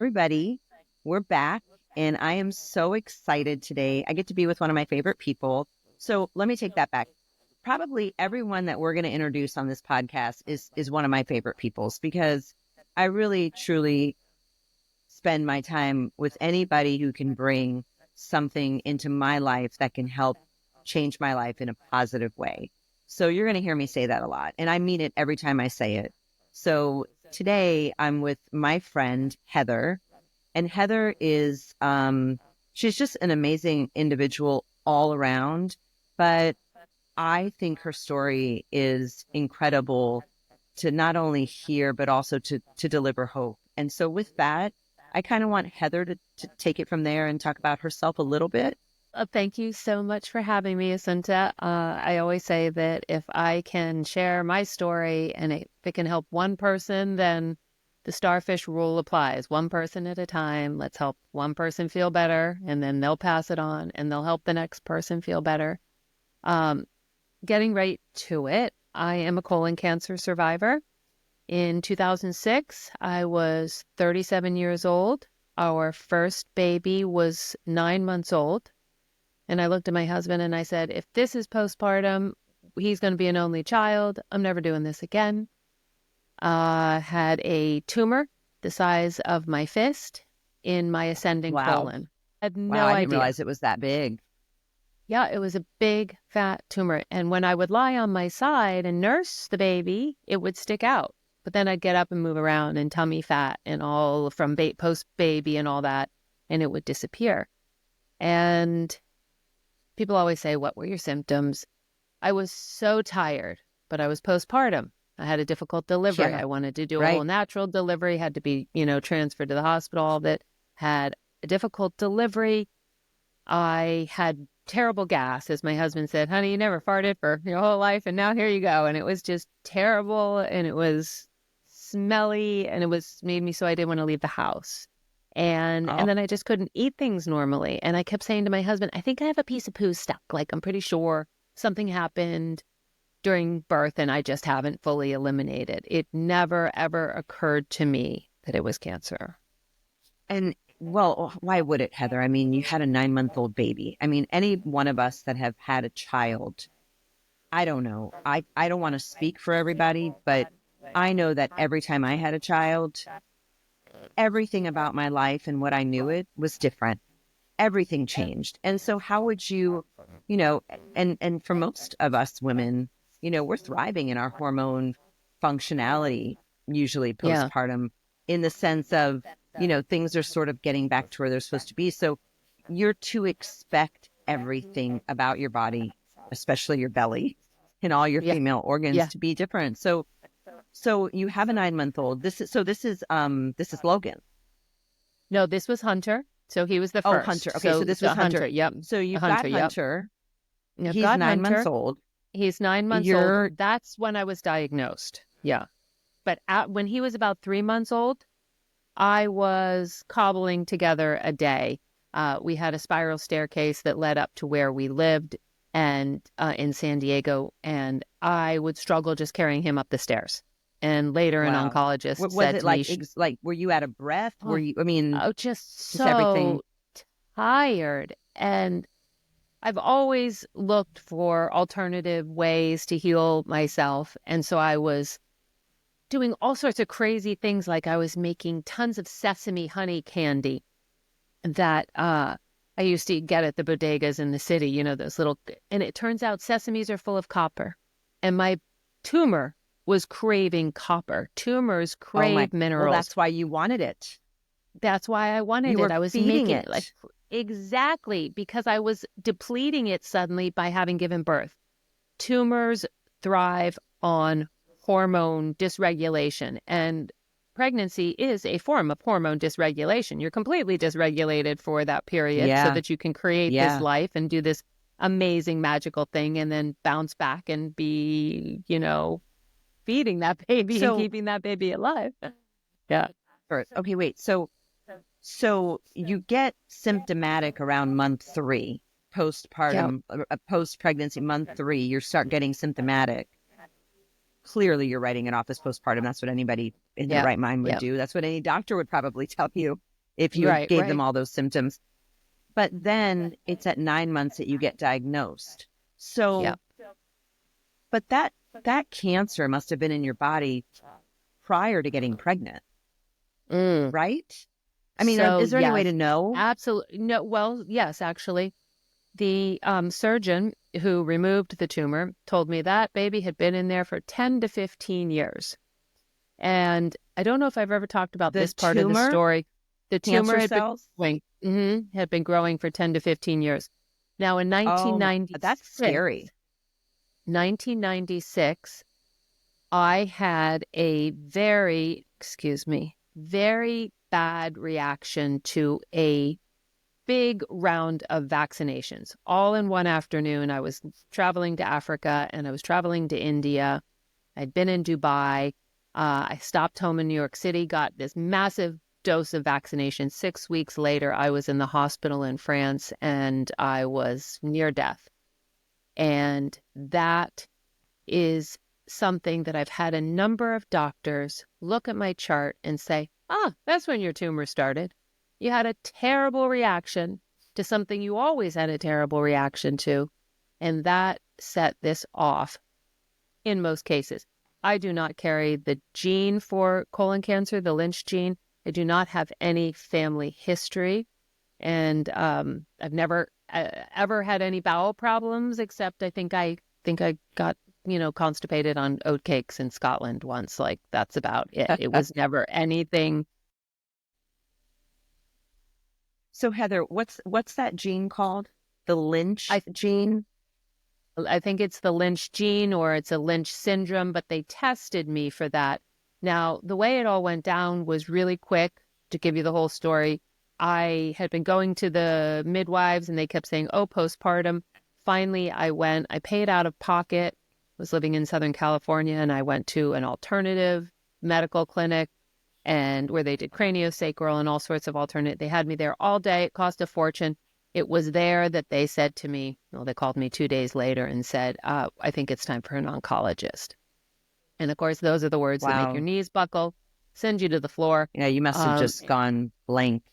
everybody. We're back, and I am so excited today. I get to be with one of my favorite people. So let me take that back. Probably everyone that we're going to introduce on this podcast is one of my favorite peoples because I really, truly spend my time with anybody who can bring something into my life that can help change my life in a positive way. So you're going to hear me say that a lot, and I mean it every time I say it. So today I'm with my friend Heather, and Heather is she's just an amazing individual all around, but I think her story is incredible to not only hear but also to deliver hope. And so with that, I kind of want Heather to take it from there and talk about herself a little bit. Thank you so much for having me, Asunta. I always say that if I can share my story and if it can help one person, then the starfish rule applies. One person at a time. Let's help one person feel better, and then they'll pass it on, and they'll help the next person feel better. Getting right to it, I am a colon cancer survivor. In 2006, I was 37 years old. Our first baby was 9 months old. And I looked at my husband and I said, if this is postpartum, he's going to be an only child. I'm never doing this again. Had a tumor the size of my fist in my ascending colon. Had no I idea. didn't realize it was that big. Yeah, it was a big, fat tumor. And when I would lie on my side and nurse the baby, it would stick out. But then I'd get up and move around and tummy fat and all from post-baby and all that, and it would disappear. And people always say, what were your symptoms? I was so tired, but I was postpartum. I had a difficult delivery. Yeah. I wanted to do a whole natural delivery, had to be, transferred to the hospital, all of it. Had a difficult delivery. I had terrible gas, as my husband said, honey, you never farted for your whole life, and now here you go. And it was just terrible, and it was smelly, and it made me so I didn't want to leave the house. And then I just couldn't eat things normally. And I kept saying to my husband, I think I have a piece of poo stuck. Like, I'm pretty sure something happened during birth and I just haven't fully eliminated. It never, ever occurred to me that it was cancer. And well, why would it, Heather? I mean, you had a 9-month-old baby. I mean, any one of us that have had a child, I don't know. I don't want to speak for everybody, but I know that every time I had a child, everything about my life and what I knew it was different. Everything changed. And so how would you, and for most of us women, we're thriving in our hormone functionality, usually postpartum, in the sense of, things are sort of getting back to where they're supposed to be. So you're to expect everything about your body, especially your belly and all your female organs to be different. So you have a 9-month-old. This is Logan. No, this was Hunter. So he was the first. Oh, Hunter. Okay, so this was Hunter. Yep. So you've got Hunter. Yep. He's 9 months old. He's 9 months old. That's when I was diagnosed. Yeah. But when he was about 3 months old, I was cobbling together a day. We had a spiral staircase that led up to where we lived and in San Diego, and I would struggle just carrying him up the stairs. And later, an oncologist said to me, like, were you out of breath? Were you? I mean, just so everything tired. And I've always looked for alternative ways to heal myself, and so I was doing all sorts of crazy things. Like I was making tons of sesame honey candy that I used to get at the bodegas in the city, those little, and it turns out sesames are full of copper. And my tumor was craving copper. Tumors crave minerals. Well, that's why you wanted it. That's why I wanted it. I was feeding making it. Exactly, because I was depleting it suddenly by having given birth. Tumors thrive on hormone dysregulation, and pregnancy is a form of hormone dysregulation. You're completely dysregulated for that period so that you can create this life and do this amazing magical thing and then bounce back and be, feeding that baby and keeping that baby alive. Yeah. Okay, wait. So you get symptomatic around month 3, postpartum, post-pregnancy, month 3, you start getting symptomatic. Clearly, you're writing it off as postpartum. That's what anybody in their right mind would do. That's what any doctor would probably tell you. if you Right, gave them right. all those symptoms. But then it's at 9 months that you get diagnosed. Yeah. So, but that cancer must have been in your body prior to getting pregnant, Mm. right? I mean, So is there any way yes, to know? absolutely. No, well, yes, actually. The surgeon who removed the tumor told me that baby had been in there for 10 to 15 years. And I don't know if I've ever talked about The this part of the tumor, story. The tumor cancer had been cells? growing, had been growing for 10 to 15 years. Now, in Oh, that's scary. 1996, I had a very bad reaction to a big round of vaccinations all in one afternoon. I was traveling to Africa and I was traveling to India. I'd been in Dubai. I stopped home in New York City, got this massive dose of vaccination. 6 weeks later, I was in the hospital in France and I was near death. And that is something that I've had a number of doctors look at my chart and say, that's when your tumor started. You had a terrible reaction to something you always had a terrible reaction to. And that set this off in most cases. I do not carry the gene for colon cancer, the Lynch gene. I do not have any family history. And I've never ever had any bowel problems, except I think I got, constipated on oatcakes in Scotland once. Like that's about it. It was never anything. So Heather, what's that gene called? The Lynch I gene? I think it's the Lynch gene or it's a Lynch syndrome, but they tested me for that. Now, the way it all went down was really quick. To give you the whole story, I had been going to the midwives and they kept saying, oh, postpartum. Finally, I paid out of pocket, was living in Southern California, and I went to an alternative medical clinic and where they did craniosacral and all sorts of alternate. They had me there all day. It cost a fortune. It was there that they said to me, well, they called me 2 days later and said, I think it's time for an oncologist. And of course, those are the words that make your Wow. knees buckle, send you to the floor. Yeah, you must have Um, just gone blank.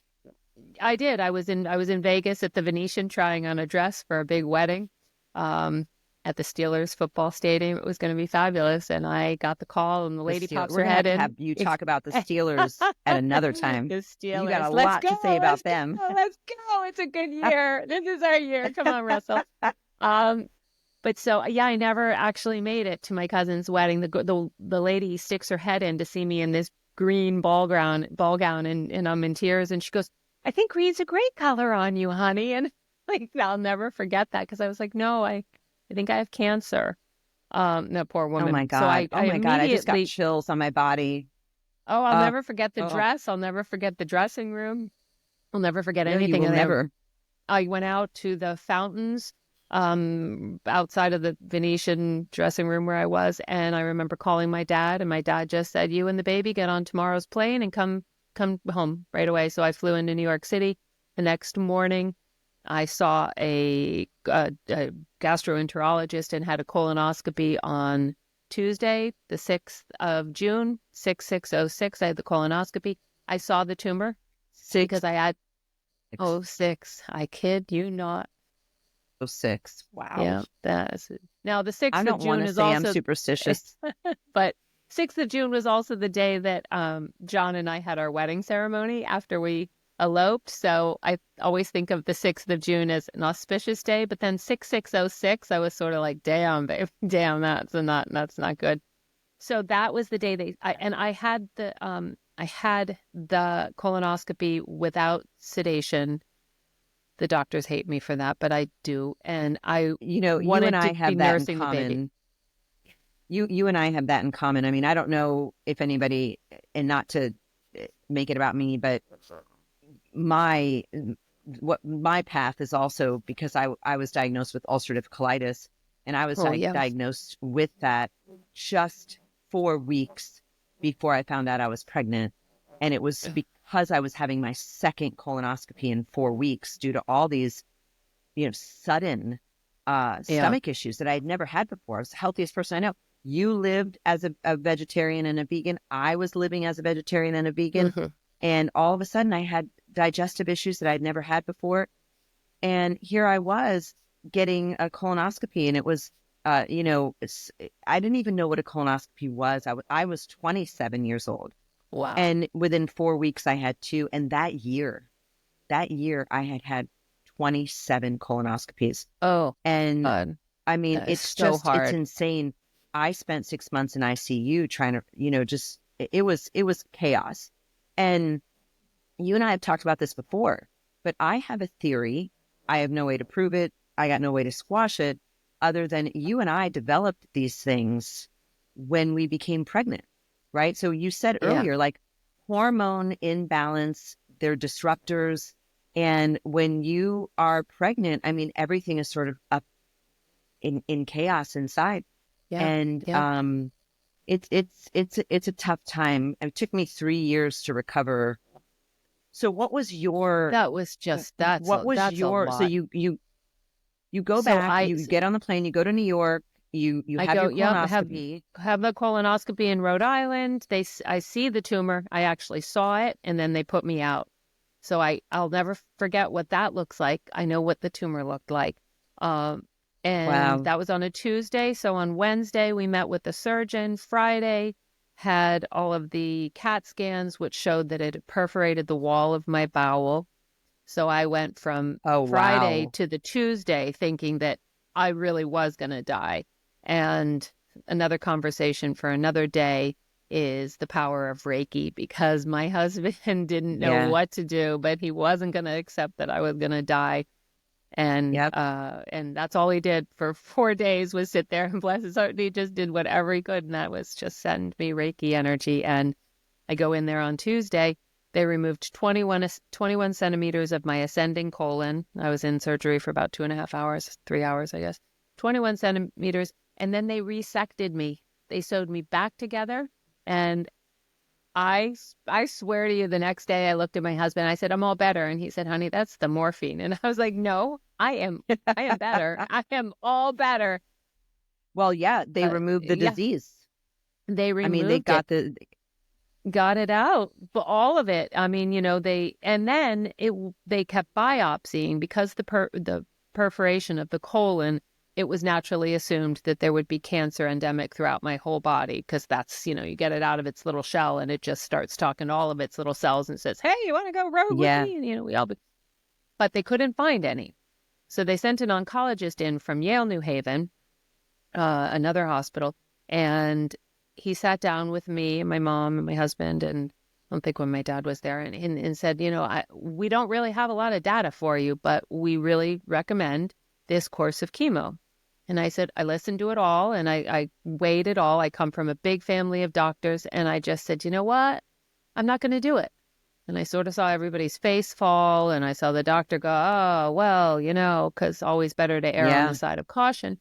I did. I was in Vegas at the Venetian trying on a dress for a big wedding um, at the Steelers football stadium. It was going to be fabulous. And I got the call and the The lady Steel. pops We're her gonna head have in. you talk about the Steelers at another time. The You got a Steelers. Let's lot go. to say Let's about go. them. Let's go. It's a good year. This is our year. Come on, Russell. Um, but so yeah, I never actually made it to my cousin's wedding. The lady sticks her head in to see me in this green ball gown, and I'm in tears. And she goes, "I think green's a great color on you, honey." And like I'll never forget that because I was like, "No, I think I have cancer." No, poor Oh woman. my So God. I Oh my God. I just got immediately. chills on my body. Oh, I'll Uh, never forget the oh, dress. I'll never forget the dressing room. I'll never forget no, you anything. will And then never. I went out to the fountains outside of the Venetian dressing room where I was, and I remember calling my dad, and my dad just said, "You and the baby get on tomorrow's plane and come home right away." So I flew into New York City. The next morning, I saw a gastroenterologist and had a colonoscopy on Tuesday, the 6th of June, 6606. I had the colonoscopy. I saw the tumor Six, because I had oh six. I kid you not. oh, six. Wow. Yeah, that's it. Now the I 6th of don't want June to is say I'm also, superstitious. but 6th of June was also the day that John and I had our wedding ceremony after we eloped. So I always think of the 6th of June as an auspicious day, but then 6606, I was sort of like, damn, babe, damn, that's not good. So that was the day and I had the colonoscopy without sedation. The doctors hate me for that, but I do. And I You and wanted I to be have that in nursing the baby. common. You and I have that in common. I mean, I don't know if anybody, and not to make it about me, but my what my path is also because I was diagnosed with ulcerative colitis, and I was Oh, yeah. diagnosed with that just 4 weeks before I found out I was pregnant, and it was because I was having my second colonoscopy in 4 weeks due to all these sudden Yeah. stomach issues that I had never had before. I was the healthiest person I know. You lived as a vegetarian and a vegan. I was living as a vegetarian and a vegan. Hmm. And all of a sudden I had digestive issues that I'd never had before. And here I was getting a colonoscopy, and it was, I didn't even know what a colonoscopy was. I was 27 years old. Wow. And within 4 weeks, I had two. And that year, I had had 27 colonoscopies. Oh, And God. I mean, That is so it's hard. insane. I spent 6 months in ICU trying to, it was chaos. And you and I have talked about this before, but I have a theory. I have no way to prove it. I got no way to squash it other than you and I developed these things when we became pregnant, right? So you said Yeah. earlier, like hormone imbalance, they're disruptors. And when you are pregnant, I mean, everything is sort of up in chaos inside. Yeah. And Yeah. it's a tough time. It took me 3 years to recover. So That was just, that's a so lot. you go So back, you get on the plane, you go to New York, you I have go, your yep, colonoscopy. have the colonoscopy in Rhode Island. I see the tumor. I actually saw it, and then they put me out. So I'll never forget what that looks like. I know what the tumor looked like. Um, and Wow. that was on a Tuesday. So on Wednesday, we met with the surgeon. Friday, had all of the CAT scans, which showed that it had perforated the wall of my bowel. So I went from Oh, Friday wow. to the Tuesday thinking that I really was going to die. And another conversation for another day is the power of Reiki, because my husband didn't know Yeah. what to do, but he wasn't going to accept that I was going to die. Yep. And that's all he did for 4 days, was sit there and bless his heart. He just did whatever he could, and that was just send me Reiki energy. And I go in there on Tuesday. They removed 21 centimeters of my ascending colon. I was in surgery for about 2.5 hours, 3 hours, I guess. 21 centimeters. And then they resected me. They sewed me back together. And I swear to you, the next day I looked at my husband. I said, I'm all better. And he said, honey, that's the morphine. And I was like, no, I am better. I am all better. Well, yeah, they removed the Yeah, disease. they I mean, they removed it. Got it out, but all of it. I mean, and then they kept biopsying, because the perforation of the colon, it was naturally assumed that there would be cancer endemic throughout my whole body, because that's, you get it out of its little shell and it just starts talking to all of its little cells and says, hey, you want to go rogue with yeah. me? And, but they couldn't find any. So they sent an oncologist in from Yale, New Haven, another hospital, and he sat down with me and my mom and my husband, and I don't think when my dad was there, and said, we don't really have a lot of data for you, but we really recommend this course of chemo. And I said, I listened to it all, and I weighed it all. I come from a big family of doctors, and I just said, you know what? I'm not going to do it. And I sort of saw everybody's face fall, and I saw the doctor go, oh, well, because always better to err on the Yeah. side of caution.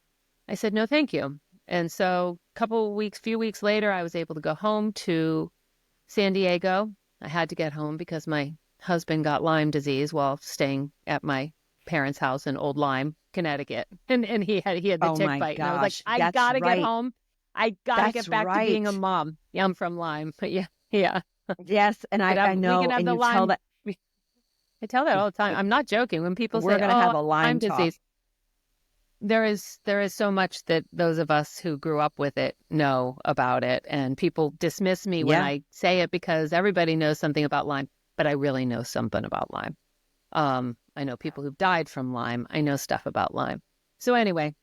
I said, no, thank you. And so few weeks later, I was able to go home to San Diego. I had to get home because my husband got Lyme disease while staying at my parents' house in Old Lyme, Connecticut. And he had the Oh tick my bite. And I was like, gosh. I That's gotta get right. home. I gotta That's get back to being a right. mom. Yeah, I'm from Lyme. But yeah, yeah. Yes. And I We can know. have And the you tell Lyme. that I tell that all the time. I'm not joking. When people we're say, going to oh, have a Lyme Lyme talk. disease, there is so much that those of us who grew up with it know about it, and people dismiss me when Yeah. I say it because everybody knows something about Lyme, but I really know something about Lyme. I know people who've died from Lyme. I know stuff about Lyme. So anyway,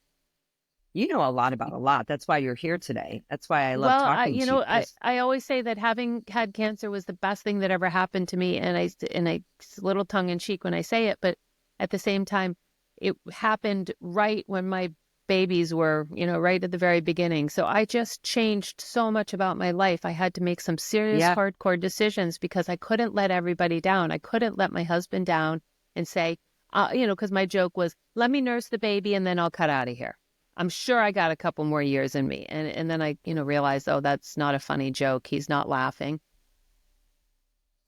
You know a lot about a lot. That's why you're here today. That's why I love well, talking to you. Just, I always say that having had cancer was the best thing that ever happened to me, and it's a little tongue in cheek when I say it, but at the same time, it happened right when my babies were, right at the very beginning. So I just changed so much about my life. I had to make some serious, yeah. hardcore decisions because I couldn't let everybody down. I couldn't let my husband down and say, because my joke was, let me nurse the baby and then I'll cut out of here. I'm sure I got a couple more years in me. And then I, realized, oh, that's not a funny joke. He's not laughing.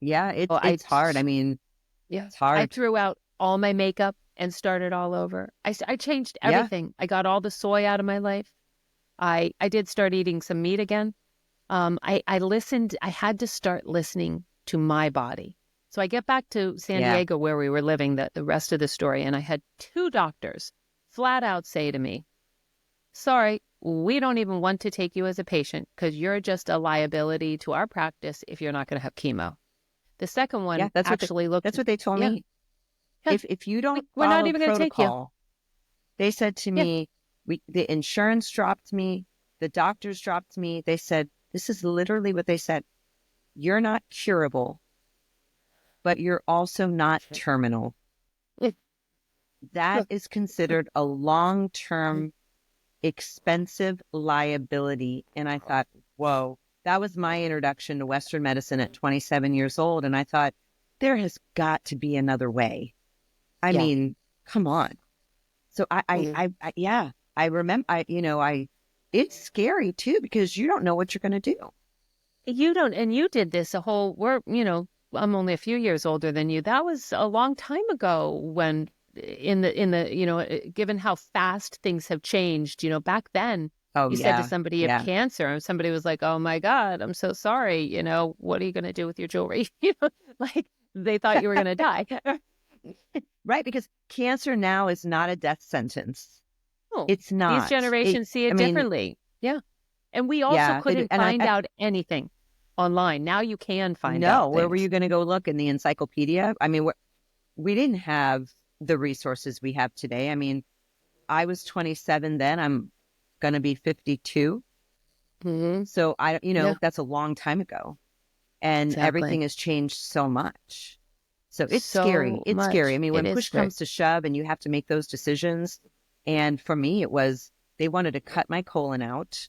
Yeah. Oh, It's hard. I mean, yeah, it's I hard. threw out all my makeup and started all over. I changed Yeah. everything. I got all the soy out of my life. I did start eating some meat again. I listened. I had to start listening to my body. So I get back to San Yeah. Diego where we were living, the rest of the story, and I had two doctors flat out say to me, sorry, we don't even want to take you as a patient because you're just a liability to our practice if you're not going to have chemo. The second Yeah. one actually looked, That's what they told yeah, me. yeah, If you don't we're not follow even going to take you. protocol, they said to Yeah. me, the insurance dropped me, the doctors dropped me. They said, this is literally what they said. You're not curable, but you're also not terminal. Mm. That is considered a long-term expensive liability. And I thought, whoa, that was my introduction to Western medicine at 27 years old. And I thought, there has got to be another way. I Yeah. mean, come on. So yeah, I remember, it's scary too, because you don't know what you're going to do. You don't, and you did this a whole, I'm only a few years older than you. That was a long time ago when given how fast things have changed, back then Oh you said to yeah. somebody you have Yeah. cancer and somebody was like, oh my God, I'm so sorry. What are you going to do with your jewelry? Like they thought you were going to die. Right. Because cancer now is not a death sentence. Oh, It's these not. generations see I it mean, differently. Yeah. And we also yeah, they do. couldn't And find out anything online. Now you can find no, out where were things. you going to go look in the encyclopedia? I mean, we didn't have the resources we have today. I mean, I was 27 then. I'm going to be 52. Mm-hmm. So Yeah, that's a long time ago, and exactly. everything has changed so much. So it's scary. So It's scary. I much. mean, It when is push scary. comes to shove and you have to make those decisions. And for me, it was, they wanted to cut my colon out.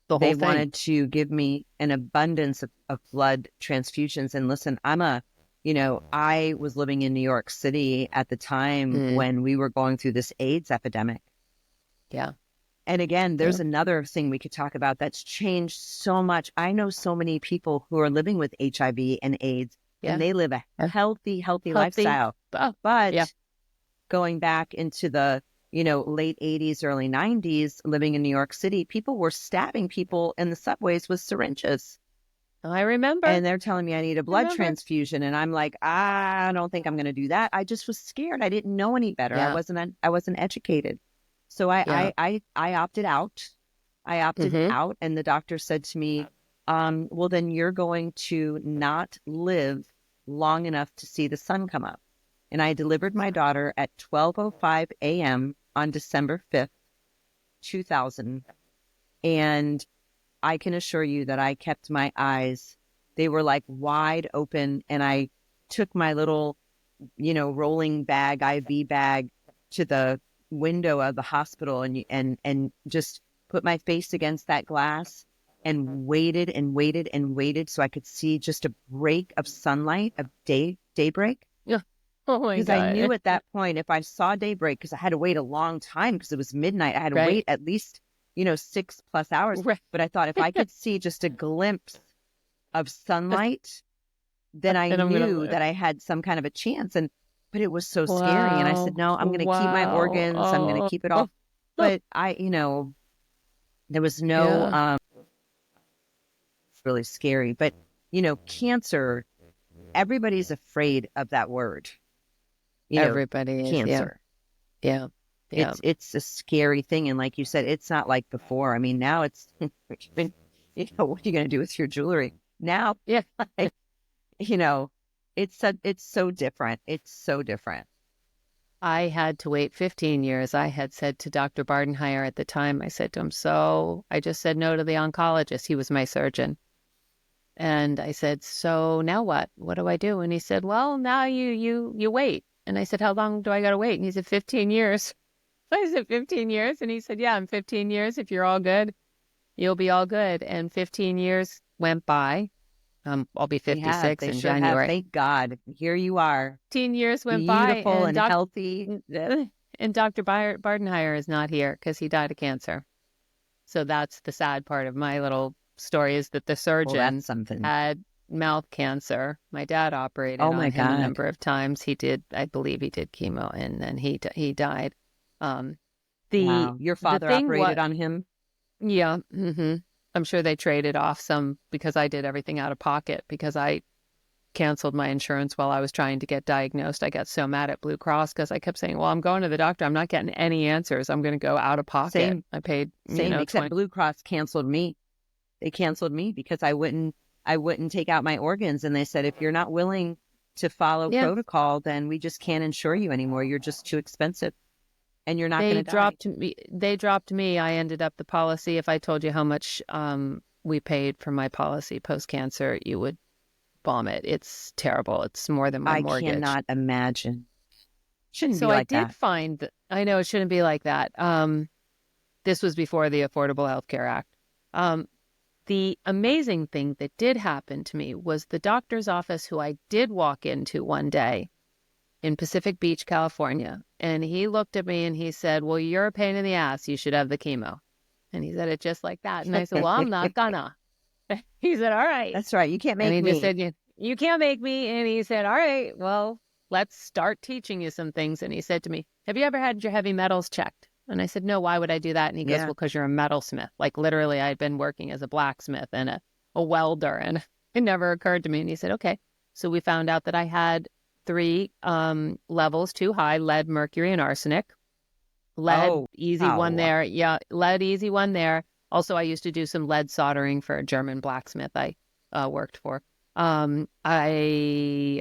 The whole They thing. wanted to give me an abundance of blood transfusions. And listen, I was living in New York City at the time Mm, when we were going through this AIDS epidemic. yeah. And again, Yeah. there's another thing we could talk about that's changed so much. I know so many people who are living with HIV and AIDS, and Yeah. they live a Yeah. healthy Healthy. lifestyle. Oh, yeah. But going back into the, late 80s, early 90s, living in New York City, people were stabbing people in the subways with syringes. I remember. And they're telling me I need a I blood remember. transfusion. And I'm like, I don't think I'm going to do that. I just was scared. I didn't know any better. Yeah. I wasn't educated. So Yeah. I opted out. I opted Mm-hmm. out. And the doctor said to me, well, then you're going to not live long enough to see the sun come up. And I delivered my daughter at 12:05 a.m. on December 5th, 2000. And I can assure you that I kept my eyes, they were like wide open. And I took my little, rolling bag, IV bag, to the window of the hospital, and just put my face against that glass and waited and waited and waited so I could see just a break of sunlight, of daybreak. Yeah. Oh my Because I knew God. at that point, if I saw daybreak, because I had to wait a long time because it was midnight, I had to Right. wait at least, 6+ hours. Right. But I thought if I could see just a glimpse of sunlight, then I And I'm gonna knew live. that I had some kind of a chance. But it was so scary. And I said, Wow. no, I'm going to keep my Wow. organs. I'm going to Oh. keep it all. Oh. But there was no, Yeah. really scary. But, cancer, everybody's afraid of that word, Everybody is. Yeah. cancer. Yeah. Yeah. It's a scary thing. And like you said, it's not like before. I mean, now it's, what are you going to do with your jewelry? Now, Yeah. like, it's so different. It's so different. I had to wait 15 years. I had said to Dr. Bardenheimer at the time, I said to him, so I just said no to the oncologist. He was my surgeon. And I said, so now what? What do I do? And he said, well, now you wait. And I said, how long do I got to wait? And he said, 15 years. So I said, 15 years? And he said, yeah, in 15 years, if you're all good, you'll be all good. And 15 years went by. I'll be 56 They in sure have. January. Thank God. Here you are, 15 years went by, beautiful and healthy. and Dr. Bardenheimer is not here because he died of cancer. So that's the sad part of my little story is that the Well, surgeon that's something. had mouth cancer. My dad operated Oh my on him a God. number of times. I believe he did chemo, and then he died. Um, the Wow. Your the father thing operated what on him? yeah, I'm sure they traded off some because I did everything out of pocket because I canceled my insurance while I was trying to get diagnosed. I got so mad at Blue Cross because I kept saying, well, I'm going to the doctor. I'm not getting any answers. I'm going to go out of pocket. Same, I paid, except 20. Blue Cross canceled me. They canceled me because I wouldn't take out my organs. And they said, if you're not willing to follow Yeah. protocol, then we just can't insure you anymore. You're just too expensive and you're not going They to die. dropped me. I ended up the policy. If I told you how much we paid for my policy post-cancer, you would vomit. It's terrible. It's more than my I mortgage. cannot imagine. Shouldn't be So I like did that. find that, I know it shouldn't be like that. This was before the Affordable Health Care Act. The amazing thing that did happen to me was the doctor's office who I did walk into one day in Pacific Beach, California. And he looked at me and he said, well, you're a pain in the ass. You should have the chemo. And he said it just like that. And I said, well, I'm not gonna. He said, all right. That's right. You can't And make he me. just said, you can't make me. And he said, all right, well, let's start teaching you some things. And he said to me, have you ever had your heavy metals checked? And I said, no, why would I do that? And he goes, well, because you're a metalsmith. Like literally, I'd been working as a blacksmith and a welder, and it never occurred to me. And he said, okay. So we found out that I had 3 levels too high: lead, mercury, and arsenic. Lead, easy one there. Yeah, lead, easy one there. Also, I used to do some lead soldering for a German blacksmith I worked for. I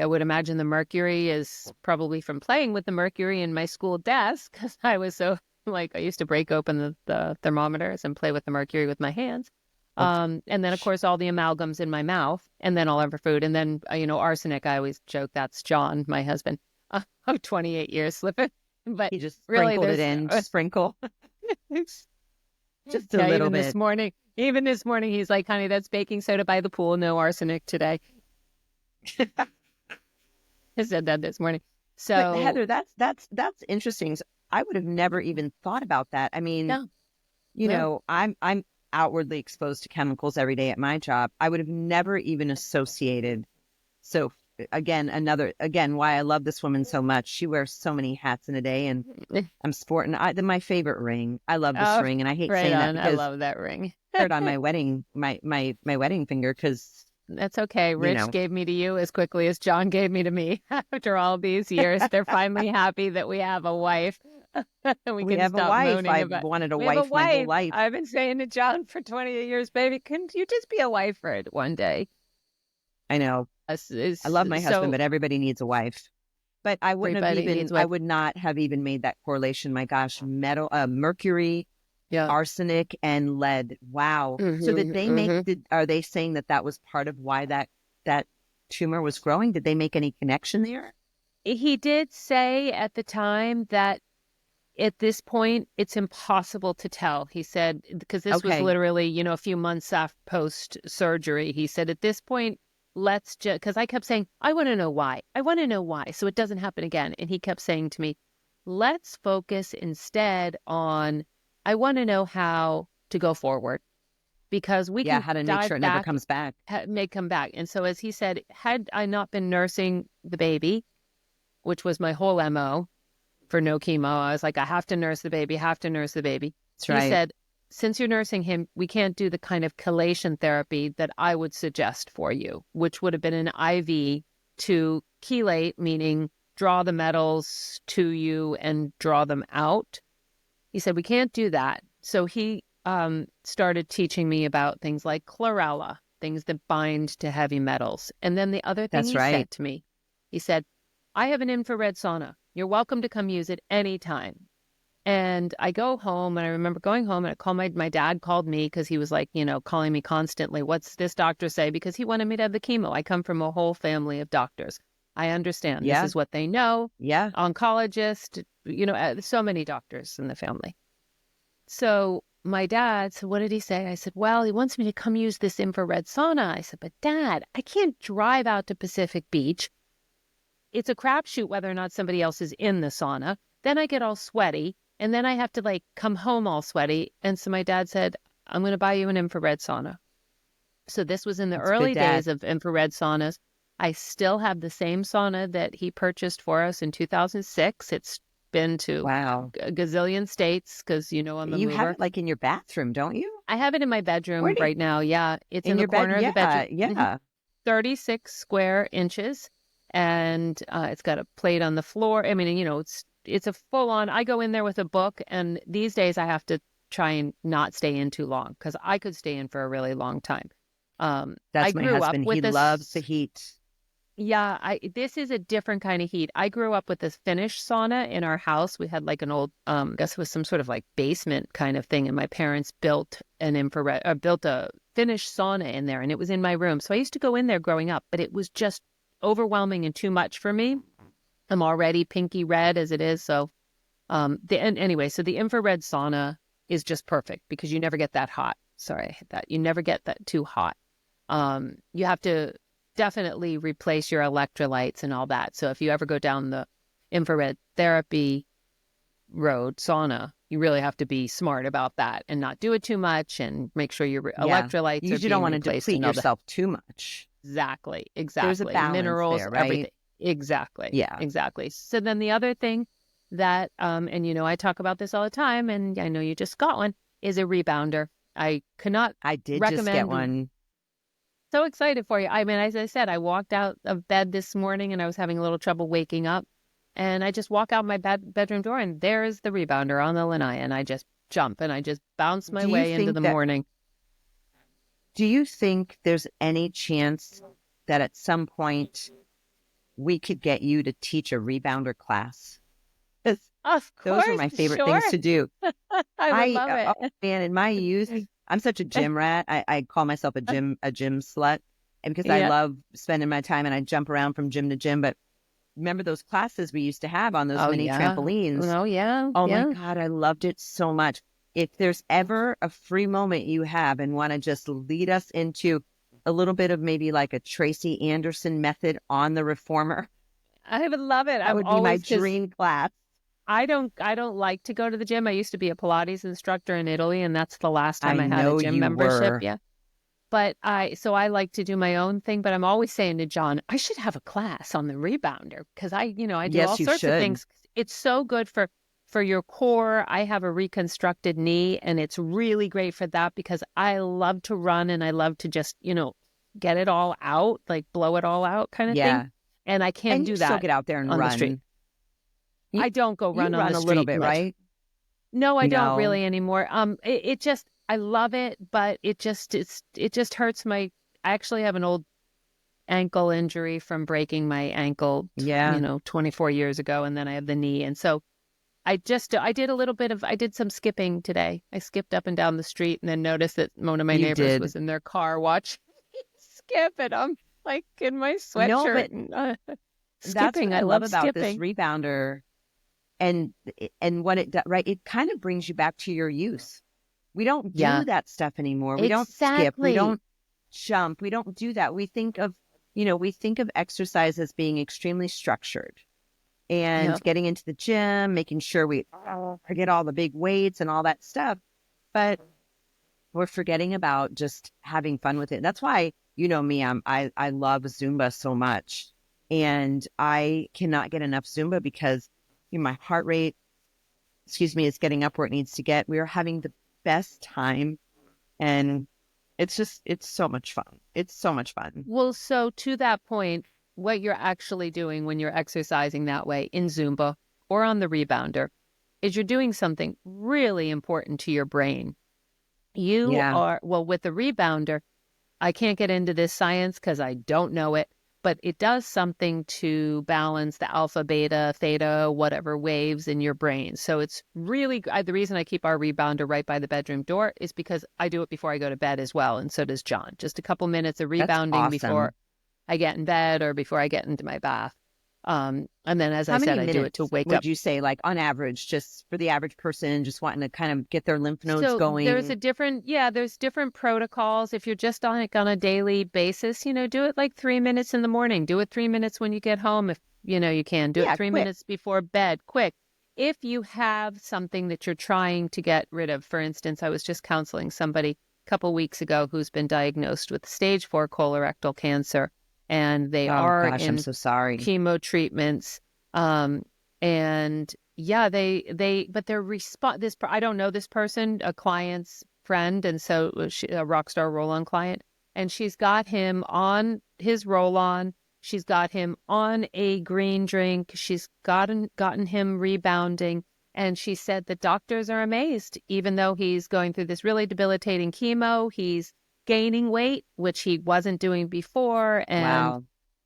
would imagine the mercury is probably from playing with the mercury in my school desk, because I was so, like, I used to break open the thermometers and play with the mercury with my hands. And then, of course, all the amalgams in my mouth, and then all over food. And then, arsenic, I always joke that's John, my husband, of 28 years slipping. But He just really, sprinkled it in, sprinkle. Just a little bit. Even this morning, he's like, honey, that's baking soda by the pool. No arsenic today. I said that this morning. So But Heather, that's interesting. I would have never even thought about that. I mean, I'm outwardly exposed to chemicals every day at my job. I would have never even associated. So again, why I love this woman so much. She wears so many hats in a day, and I'm sporting my favorite ring. I love this ring, and I hate saying that because I love that ring. I wear it on my wedding, my wedding finger, because that's okay. Rich gave me to you as quickly as John gave me to me. After all these years, they're finally happy that we have a wife. we can have stop a wife. moaning I've about, wanted a we have wife my whole life. I've been saying to John for 28 years, baby, couldn't you just be a wife for it one day? I know. I love my husband, but everybody needs a wife. But I wouldn't have even, I would not have even made that correlation. My gosh, mercury, arsenic, and lead. Wow. So did they are they saying that was part of why that tumor was growing? Did they make any connection there? He did say at the time that at this point, it's impossible to tell. He said, because this was literally, a few months after post-surgery. He said, at this point, let's just, because I kept saying, I want to know why. I want to know why, so it doesn't happen again. And he kept saying to me, let's focus instead on, I want to know how to go forward. Because we can how to make sure it never comes back. May come back. And so as he said, had I not been nursing the baby, which was my whole MO, for no chemo, I was like, I have to nurse the baby, That's right. He said, since you're nursing him, we can't do the kind of chelation therapy that I would suggest for you, which would have been an IV to chelate, meaning draw the metals to you and draw them out. He said, we can't do that. So he started teaching me about things like chlorella, things that bind to heavy metals. And then the other thing said to me, he said, I have an infrared sauna. You're welcome to come use it anytime. And I go home, and I remember going home, and I called my dad called me because he was like, calling me constantly. What's this doctor say? Because he wanted me to have the chemo. I come from a whole family of doctors. I understand. This is what they know. Yeah. Oncologist, so many doctors in the family. So my dad said, what did he say? I said, well, he wants me to come use this infrared sauna. I said, but Dad, I can't drive out to Pacific Beach. It's a crapshoot whether or not somebody else is in the sauna. Then I get all sweaty, and then I have to come home all sweaty. And so my dad said, I'm going to buy you an infrared sauna. So this was in the early days of infrared saunas. I still have the same sauna that he purchased for us in 2006. It's been to a gazillion states because, I'm a mover. You have it in your bathroom, don't you? I have it in my bedroom right now. Yeah. It's in the corner of the bedroom. Yeah. 36 square inches, and it's got a plate on the floor. I mean, it's a full on. I go in there with a book, and these days I have to try and not stay in too long because I could stay in for a really long time. I That's my grew up husband. He with loves the this. heat. Yeah, this is a different kind of heat. I grew up with this Finnish sauna in our house. We had like an old, I guess it was some sort of like basement kind of thing, and my parents built built a Finnish sauna in there, and it was in my room. So I used to go in there growing up, but it was just overwhelming and too much for me. I'm already pinky red as it is, so anyway, so the infrared sauna is just perfect because you never get that hot. Sorry, I hit that. You never get that too hot. You have to definitely replace your electrolytes and all that. So if you ever go down the infrared therapy road, sauna, you really have to be smart about that and not do it too much and make sure your Yeah. electrolytes You are usually don't being want to replaced deplete and all that. yourself too much. Exactly, There's a exactly. balance Minerals, there, right? everything. Exactly, Yeah. exactly. So then the other thing that, and I talk about this all the time, and I know you just got one, is a rebounder. I cannot I did just get recommend. one. So excited for you. I mean, as I said, I walked out of bed this morning and I was having a little trouble waking up. And I just walk out my bedroom door and there is the rebounder on the lanai. And I just jump and I just bounce my Do you way into think the that, morning. do you think there's any chance that at some point we could get you to teach a rebounder class? 'Cause Of those were course, my favorite sure. things to do. I would love Oh it. man, in my youth, I'm such a gym rat. I call myself a gym slut, and because I Yeah. love spending my time and I jump around from gym to gym. But remember those classes we used to have on those Oh, mini yeah. trampolines? Oh, yeah. Oh my Yeah. God, I loved it so much. If there's ever a free moment you have and want to just lead us into a little bit of maybe like a Tracy Anderson method on the reformer, I would love it. that I'm would be my always, because dream class. I don't like to go to the gym. I used to be a Pilates instructor in Italy, and that's the last time I I had a know gym you membership. were. Yeah. But I like to do my own thing, but I'm always saying to John, I should have a class on the rebounder because I do all Yes, you sorts of should. things. It's so good for your core. I have a reconstructed knee and it's really great for that because I love to run and I love to just, get it all out, like blow it all out kind of thing. Yeah. And I can't And you do still that get out there and on the street. run. You, I don't go you run on the run a little street bit, much. right? No, I don't No. really anymore. It just I love it, but it just hurts my. I actually have an old ankle injury from breaking my ankle, Yeah. 24 years ago, and then I have the knee, and so I did some skipping today. I skipped up and down the street, and then noticed that one of my You neighbors did. was in their car watching me skip, and I'm like in my No, sweatshirt but and that's what skipping. I I love love about this skipping. rebounder and what it does, right? It kind of brings you back to your youth. We don't do Yeah, that stuff anymore. We don't skip. We exactly. don't jump. We don't do that. We think of exercise as being extremely structured Yeah, and getting into the gym, making sure we forget all the big weights and all that stuff. But we're forgetting about just having fun with it. That's why, me, I love Zumba so much. And I cannot get enough Zumba because my heart rate, is getting up where it needs to get. We are having the best time. And it's so much fun. It's so much fun. well, so to that point, what you're actually doing when you're exercising that way in Zumba or on the rebounder is you're doing something really important to your brain. Yeah. Well, with the rebounder, I can't get into this science because I don't know it, but it does something to balance the alpha, beta, theta, whatever waves in your brain. So it's really the reason I keep our rebounder right by the bedroom door is because I do it before I go to bed as well. And so does John. Just a couple minutes of That's rebounding before awesome. I get in bed or before I get into my bath. And then, as I How said, many I do it to minutes wake would up. you say, like on average, just for the average person just wanting to kind of get their lymph nodes So going? there's different protocols. If you're just on a daily basis, do it like 3 minutes in the morning. Do it 3 minutes when you get home. If you can do it Yeah, three quick. minutes before bed, quick. If you have something that you're trying to get rid of, for instance, I was just counseling somebody a couple weeks ago who's been diagnosed with stage 4 colorectal cancer, and they Oh are gosh, I'm in so sorry. chemo treatments. And yeah, but their response, I don't know this person, a client's friend. And so she, a Rockstar Roll On client. and she's got him on his roll-on. She's got him on a green drink. She's gotten him rebounding. And she said the doctors are amazed. Even though he's going through this really debilitating chemo, he's gaining weight, which he wasn't doing before. And Wow.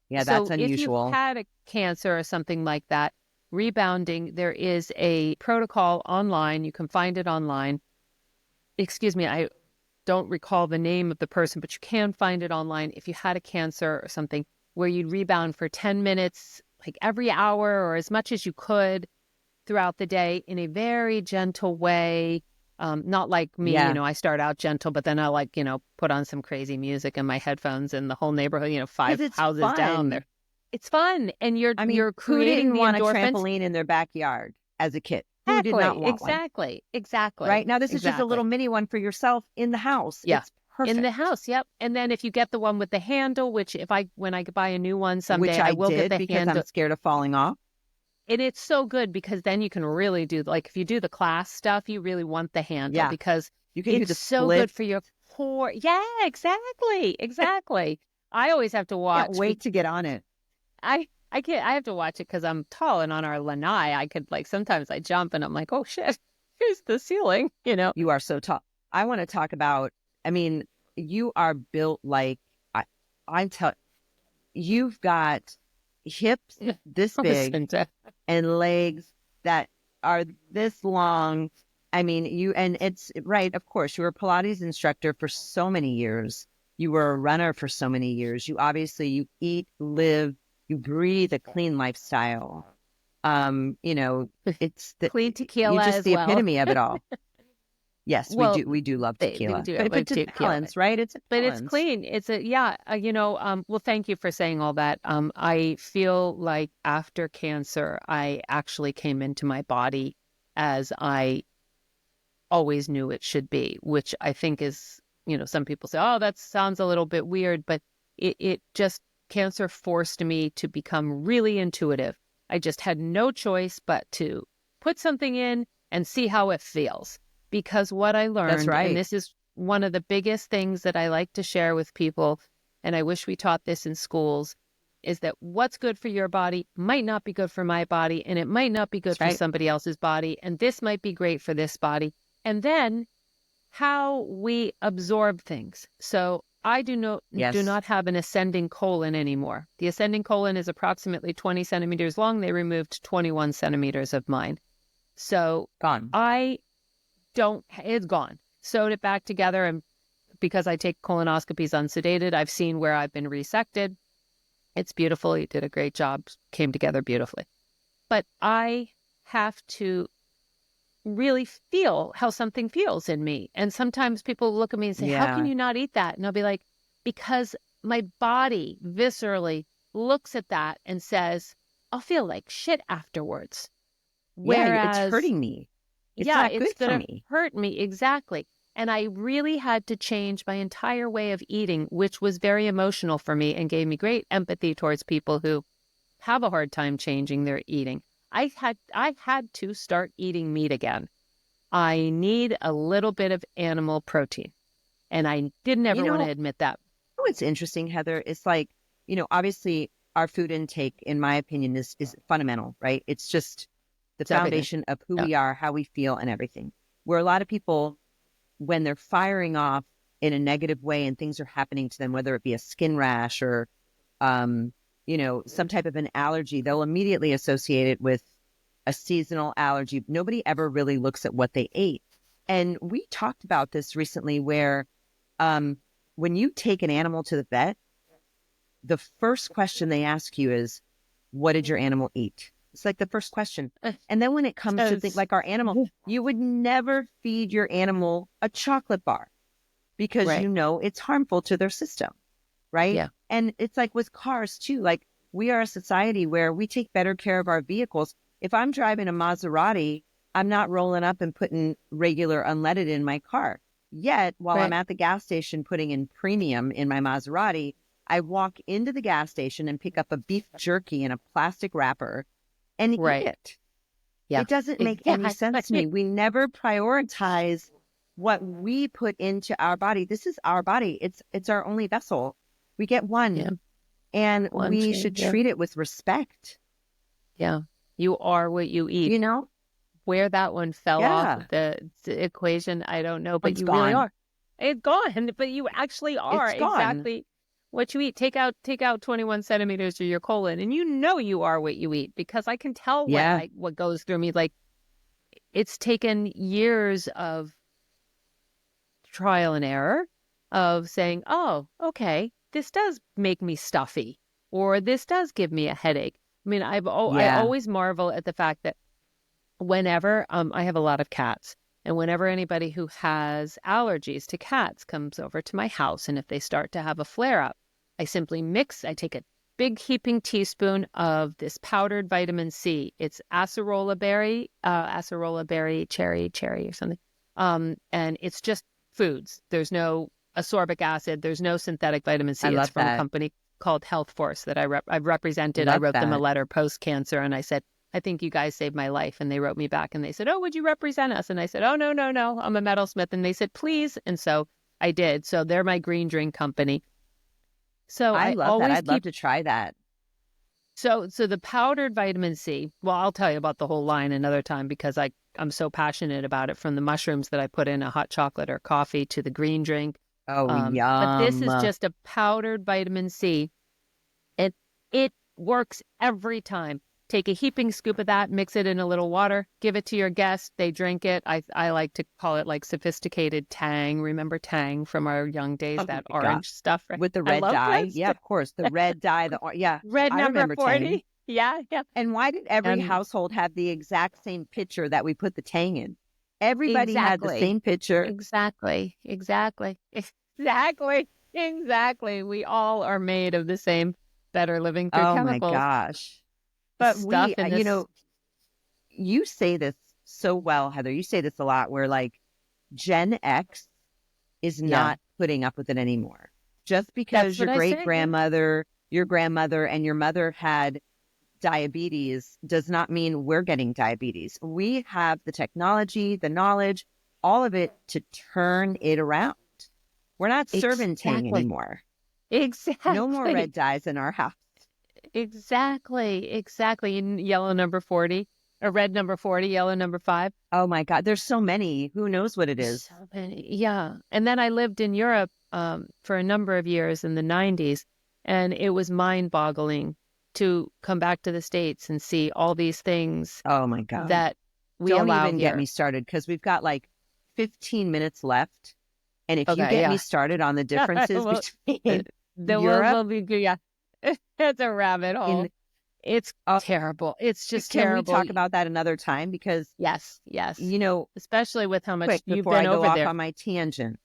Yeah, that's so if you've unusual. had a cancer or something like that, rebounding, there is a protocol online. You can find it online. Excuse me, I don't recall the name of the person, but you can find it online if you had a cancer or something, where you'd rebound for 10 minutes, like every hour or as much as you could throughout the day in a very gentle way. Not like me, Yeah. I start out gentle, but then I like, put on some crazy music in my headphones and the whole neighborhood, Because 5 it's houses down fun. there. It's fun. And you're I mean, you're who creating didn't the want a endorphins. trampoline in their backyard as a kid? Who did not Exactly, want one? exactly, Right? exactly, Now, this is just a exactly. little mini one for yourself in the house. Yeah. It's In the perfect, house, yep. And then if you get the one with the handle, which when I buy a new one which someday, I I will get did the because I'm handle. scared of falling off, And it's so good because then you can really do, like, if you do the class stuff, you really want the handle yeah, because you can do it's the so good split. for your core. Yeah, exactly, exactly. I always have to Can't watch. wait to get on it. I can't. I have to watch it because I'm tall, and on our lanai, I could, like, sometimes I jump and I'm like, oh shit, here's the ceiling. You are so tall. I want to talk about, I mean, you are built like, I, I tell, you've got hips this big Listen to and legs that are this long. I mean, and it's right, of course, you were a Pilates instructor for so many years. You were a runner for so many years. You eat, live, you breathe a clean lifestyle. You know, it's clean you're tequila just as the well. epitome of it all. Yes, Well, we do love they tequila, do it but like it's a tequila. balance, right? It's a But it's balance. clean. It's a, yeah, well, thank you for saying all that. I feel like after cancer, I actually came into my body as I always knew it should be, which I think is, some people say, oh, that sounds a little bit weird, but it just, cancer forced me to become really intuitive. I just had no choice but to put something in and see how it feels. Because what I That's learned, and right. this is one of the biggest things that I like to share with people, and I wish we taught this in schools, is that what's good for your body might not be good for my body, and it might not be good That's for right. somebody else's body, and this might be great for this body. And then how we absorb things. So I do Yes. not have an ascending colon anymore. The ascending colon is approximately 20 centimeters long. They removed 21 centimeters of mine. So Gone. I don't, it's gone. Sewed it back together. And because I take colonoscopies unsedated, I've seen where I've been resected. It's beautiful. You did a great job. Came together beautifully. But I have to really feel how something feels in me. And sometimes people look at me and say, how can Yeah. you not eat that? And I'll be like, because my body viscerally looks at that and says, I'll feel like shit afterwards. Yeah. It's Whereas, hurting me. It's yeah, not it's good going for to me. hurt me. Exactly. And I really had to change my entire way of eating, which was very emotional for me and gave me great empathy towards people who have a hard time changing their eating. I had to start eating meat again. I need a little bit of animal protein. And I didn't You ever want to know, admit that. what's interesting, Heather, it's like, obviously our food intake, in my opinion, is fundamental, right? It's just the It's everything. foundation of who Yeah. we are, how we feel, and everything. Where a lot of people, when they're firing off in a negative way and things are happening to them, whether it be a skin rash or, some type of an allergy, they'll immediately associate it with a seasonal allergy. Nobody ever really looks at what they ate. And we talked about this recently where um, when you take an animal to the vet, the first question they ask you is, what did your animal eat? It's like the first question. And then when it comes to things Because, like our animal, you would never feed your animal a chocolate bar because right. it's harmful to their system, right? Yeah. And it's like with cars too. Like we are a society where we take better care of our vehicles. If I'm driving a Maserati, I'm not rolling up and putting regular unleaded in my car. Yet, while I'm Right. at the gas station putting in premium in my Maserati, I walk into the gas station and pick up a beef jerky in a plastic wrapper and eat Right. it. Yeah. It doesn't make Yeah. any sense to me. We never prioritize what we put into our body. This is our body. It's our only vessel. We get one, Yeah. and One we tree. should Yeah. treat it with respect. Yeah. You are what you eat. You know? Where that one fell off Yeah. of the equation, I don't know, but It's you really gone. are. It's gone, but you actually are It's gone. exactly what you eat. Take out 21 centimeters of your colon, and you know you are what you eat, because I can tell Yeah. what goes through me. Like, it's taken years of trial and error of saying, oh, okay, this does make me stuffy, or this does give me a headache. I mean, I Yeah. always marvel at the fact that whenever I have a lot of cats, and whenever anybody who has allergies to cats comes over to my house, and if they start to have a flare up, I take a big heaping teaspoon of this powdered vitamin C. It's acerola berry, cherry or something. And it's just foods. There's no ascorbic acid. There's no synthetic vitamin I C. It's love from a that. company called Health Force that I've represented. I Love wrote them a that. letter post cancer, and I said, I think you guys saved my life. And they wrote me back and they said, oh, would you represent us? And I said, oh, no, no, no. I'm a metalsmith. And they said, please. And so I did. So they're my green drink company. So I I love that. always I'd love keep, to try that. so the powdered vitamin C, well, I'll tell you about the whole line another time, because I'm so passionate about it, from the mushrooms that I put in a hot chocolate or coffee to the green drink. Oh, But this is yum. just a powdered vitamin C. It, it works every time. Take a heaping scoop of that, mix it in a little water, give it to your guests. They drink it. I like to call it like sophisticated Tang. Remember Tang from our young days, Oh that my God. orange stuff, right? With the I red love dye. that Yeah, stuff. of course. The red dye, yeah, Red I number remember Tang. 40. Yeah, yeah. And why did every And household have the exact same picture that we put the Tang in? Everybody had the exactly, same picture. exactly, exactly, exactly, exactly. We all are made of the same better living through Oh my chemicals gosh. But stuff in this. you say this so well, Heather. You say this a lot where like Gen X is Yeah, not putting up with it anymore. Just that's because what your I great say. Yeah. grandmother, your grandmother, and your mother had diabetes does not mean we're getting diabetes. We have the technology, the knowledge, all of it to turn it around. We're not serving Tang Exactly. anymore. No more Exactly. red dyes in our house. Exactly. Exactly. In yellow number 40, or red number 40, yellow number 5. Oh my God, there's so many. Who knows what it is? So many. Yeah. And then I lived in Europe for a number of years in the 90s, and it was mind-boggling to come back to the States and see all these things Oh my God. that we Don't allow even get me here. started because we've got like 15 minutes left. And if you Okay, get me yeah. started on the differences Well, between we'll Europe be good. Yeah. It's a rabbit hole. in It's uh, terrible. It's just can we terrible. talk about that another time? Because, Yes, yes. you know, Especially with how much quick you've before been I go over off there. on my tangent,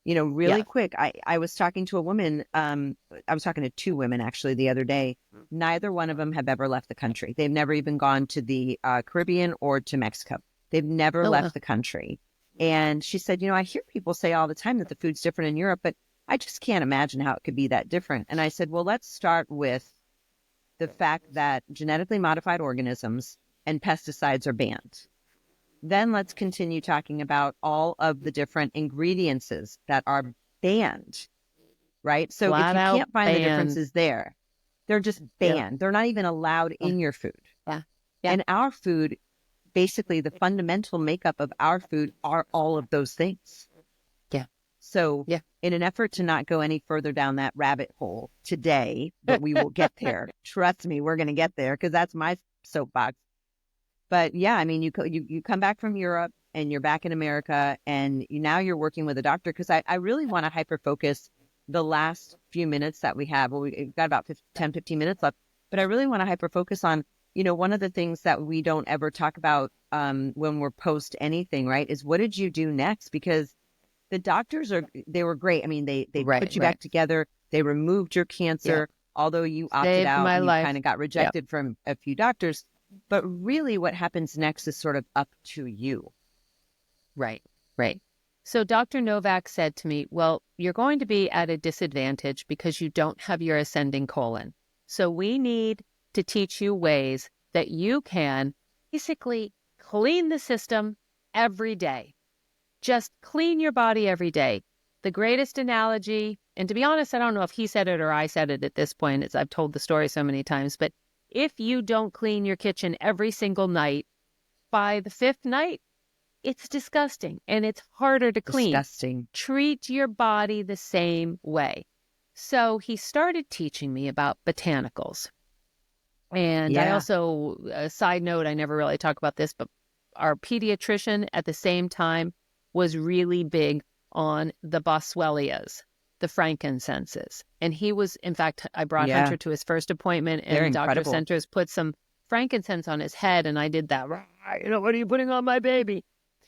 really Yes. quick, I was talking to a woman. I was talking to two women actually the other day. Neither one of them have ever left the country. They've never even gone to the Caribbean or to Mexico. They've never Oh, wow. left the country. And she said, I hear people say all the time that the food's different in Europe, but I just can't imagine how it could be that different. And I said, well, let's start with the fact that genetically modified organisms and pesticides are banned. Then let's continue talking about all of the different ingredients that are banned, right? So if Flat you out can't find the banned. differences there, they're just Yeah. banned. They're not even allowed Yeah. in your food. Yeah. Yeah. And our food, basically the fundamental makeup of our food are all of those things. Yeah. So Yeah. in an effort to not go any further down that rabbit hole today, but we will get there. Trust me, we're going to get there because that's my soapbox. But yeah, I mean, you come back from Europe and you're back in America and now you're working with a doctor because I really want to hyper focus the last few minutes that we have. Well, we've got about 10-15 minutes left, but I really want to hyper focus on, one of the things that we don't ever talk about when we're post anything, right, is what did you do next? Because the doctors they were great. I mean, they Right. put you Right. back together. They removed your Yeah. cancer, although you opted Saved out my and you life. kind of got Yeah. rejected from a few doctors. But really what happens next is sort of up to you. Right. Right. So Dr. Novak said to me, well, you're going to be at a disadvantage because you don't have your ascending colon. So we need to teach you ways that you can basically clean the system every day. just clean your body every day. The greatest analogy, and to be honest, I don't know if he said it or I said it at this point, as I've told the story so many times, but if you don't clean your kitchen every single night, by the fifth night, it's disgusting and it's harder to clean. Disgusting. Treat your body the same way. So he started teaching me about botanicals. And I also, a side note, I never really talk about this, but our pediatrician at the same time was really big on the boswellias, the frankincenses. And he was, in fact, I brought Hunter to his first appointment, and Dr. Centers put some frankincense on his head, and I did that. You know, what are you putting on my baby?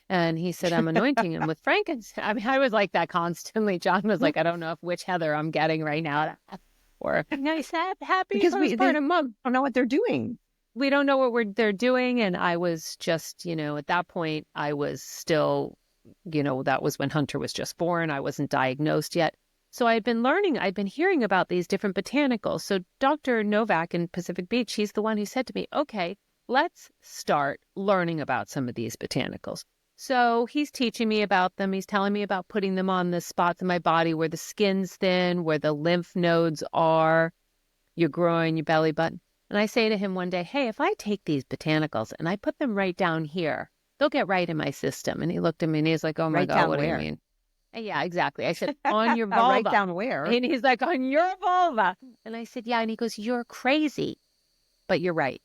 And he said, I'm anointing him with frankincense. I mean, I was like that constantly. John was like, I don't know which Heather I'm getting right now. Or I said, happy postpartum mom. Don't know what they're doing. We don't know what they're doing. And I was just, you know, at that point, I was still, you know, that was when Hunter was just born. I wasn't diagnosed yet. So I'd been learning, I'd been hearing about these different botanicals. So Dr. Novak in Pacific Beach, he's the one who said to me, okay, let's start learning about some of these botanicals. So he's teaching me about them. He's telling me about putting them on the spots in my body where the skin's thin, where the lymph nodes are, your groin, your belly button. And I say to him one day, hey, if I take these botanicals and I put them right down here, they'll get right in my system. And he looked at me and he's like, oh my God, what do you mean? And yeah, exactly. I said, on your vulva. Right down where? And he's like, on your vulva. And I said, yeah. And he goes, you're crazy, but you're right.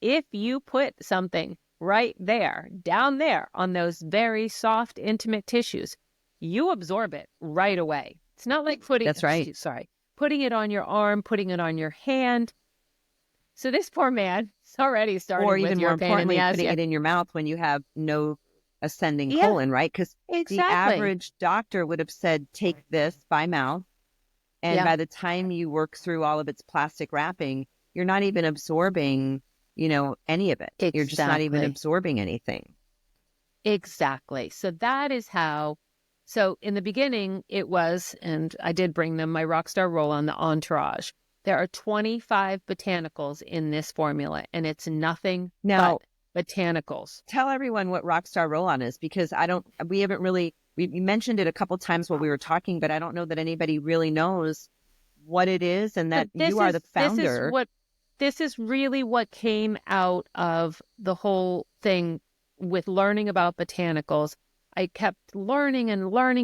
If you put something right there, down there on those very soft, intimate tissues, you absorb it right away. It's not like putting it on your arm, putting it on your hand. So this poor man is already starting or with even your more pain importantly, in the ass. putting it in your mouth when you have no ascending colon, right? Because the average doctor would have said, take this by mouth. And by the time you work through all of its plastic wrapping, you're not even absorbing, you know, any of it. Exactly. You're just not even absorbing anything. Exactly. So that is how. So in the beginning, it was, and I did bring them, my Rockstar Roll On, the Entourage. There are 25 botanicals in this formula, and it's nothing but botanicals. Tell everyone what Rockstar Roll On is, because we haven't really, we mentioned it a couple times while we were talking, but I don't know that anybody really knows what it is, and that you are the founder. This is really what came out of the whole thing with learning about botanicals. I kept learning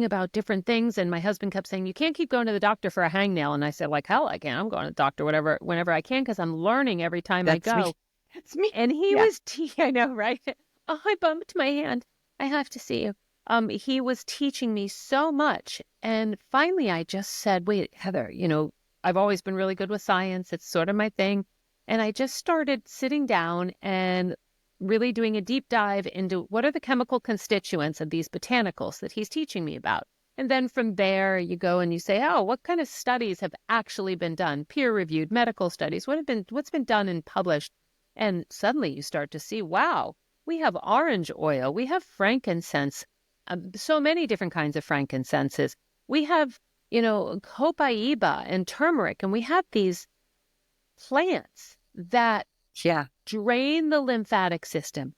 about different things, and my husband kept saying, you can't keep going to the doctor for a hangnail. And I said, like, hell, I can. I'm going to the doctor whenever I can, because I'm learning every time I go. Me. That's me. And he was, I know, right? Oh, I bumped my hand. I have to see you. He was teaching me so much. And finally, I just said, wait, Heather, you know, I've always been really good with science. It's sort of my thing. And I just started sitting down and really doing a deep dive into what are the chemical constituents of these botanicals that he's teaching me about. And then from there, you go and you say, oh, what kind of studies have actually been done? Peer-reviewed medical studies. What's been done and published? And suddenly you start to see, wow, we have orange oil. We have frankincense, so many different kinds of frankincenses. We have, you know, copaiba and turmeric, and we have these plants that drain the lymphatic system,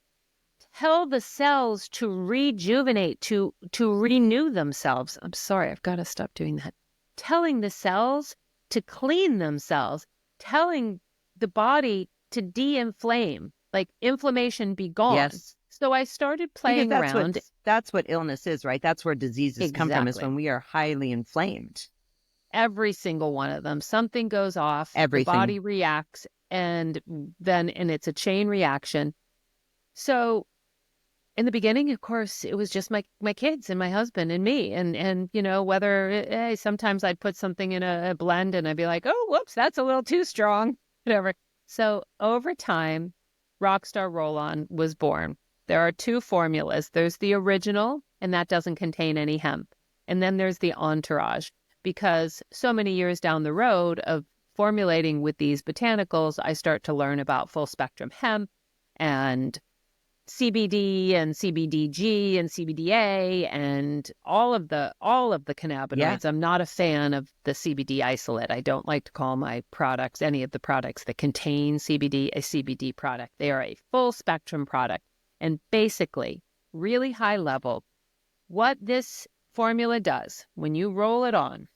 tell the cells to rejuvenate, to renew themselves. I'm sorry, I've got to stop doing that. Telling the cells to clean themselves, telling the body to de-inflame, like inflammation be gone. Yes. So I started playing around. That's what illness is, right? That's where diseases come from, is when we are highly inflamed. Every single one of them. Something goes off, everything. The body reacts, and it's a chain reaction. So in the beginning, of course, it was just my kids and my husband and me. And you know, sometimes I'd put something in a blend and I'd be like, oh, whoops, that's a little too strong, whatever. So over time, Rockstar Roll On was born. There are two formulas. There's the original, and that doesn't contain any hemp. And then there's the Entourage, because so many years down the road of formulating with these botanicals, I start to learn about full spectrum hemp and CBD and CBDG and CBDA and all of the cannabinoids. Yeah. I'm not a fan of the CBD isolate. I don't like to call my products, any of the products that contain CBD, a CBD product. They are a full spectrum product. And basically, really high level, what this formula does when you roll it on,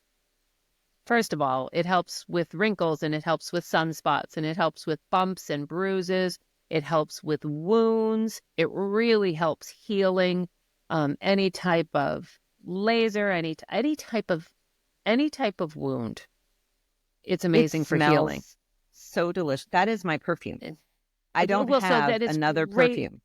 first of all, it helps with wrinkles and it helps with sunspots and it helps with bumps and bruises. It helps with wounds. It really helps healing any type of laser, any type of wound. It's It amazing for healing. smells so delicious. That is my perfume. I don't Well, so have that it's another great. perfume.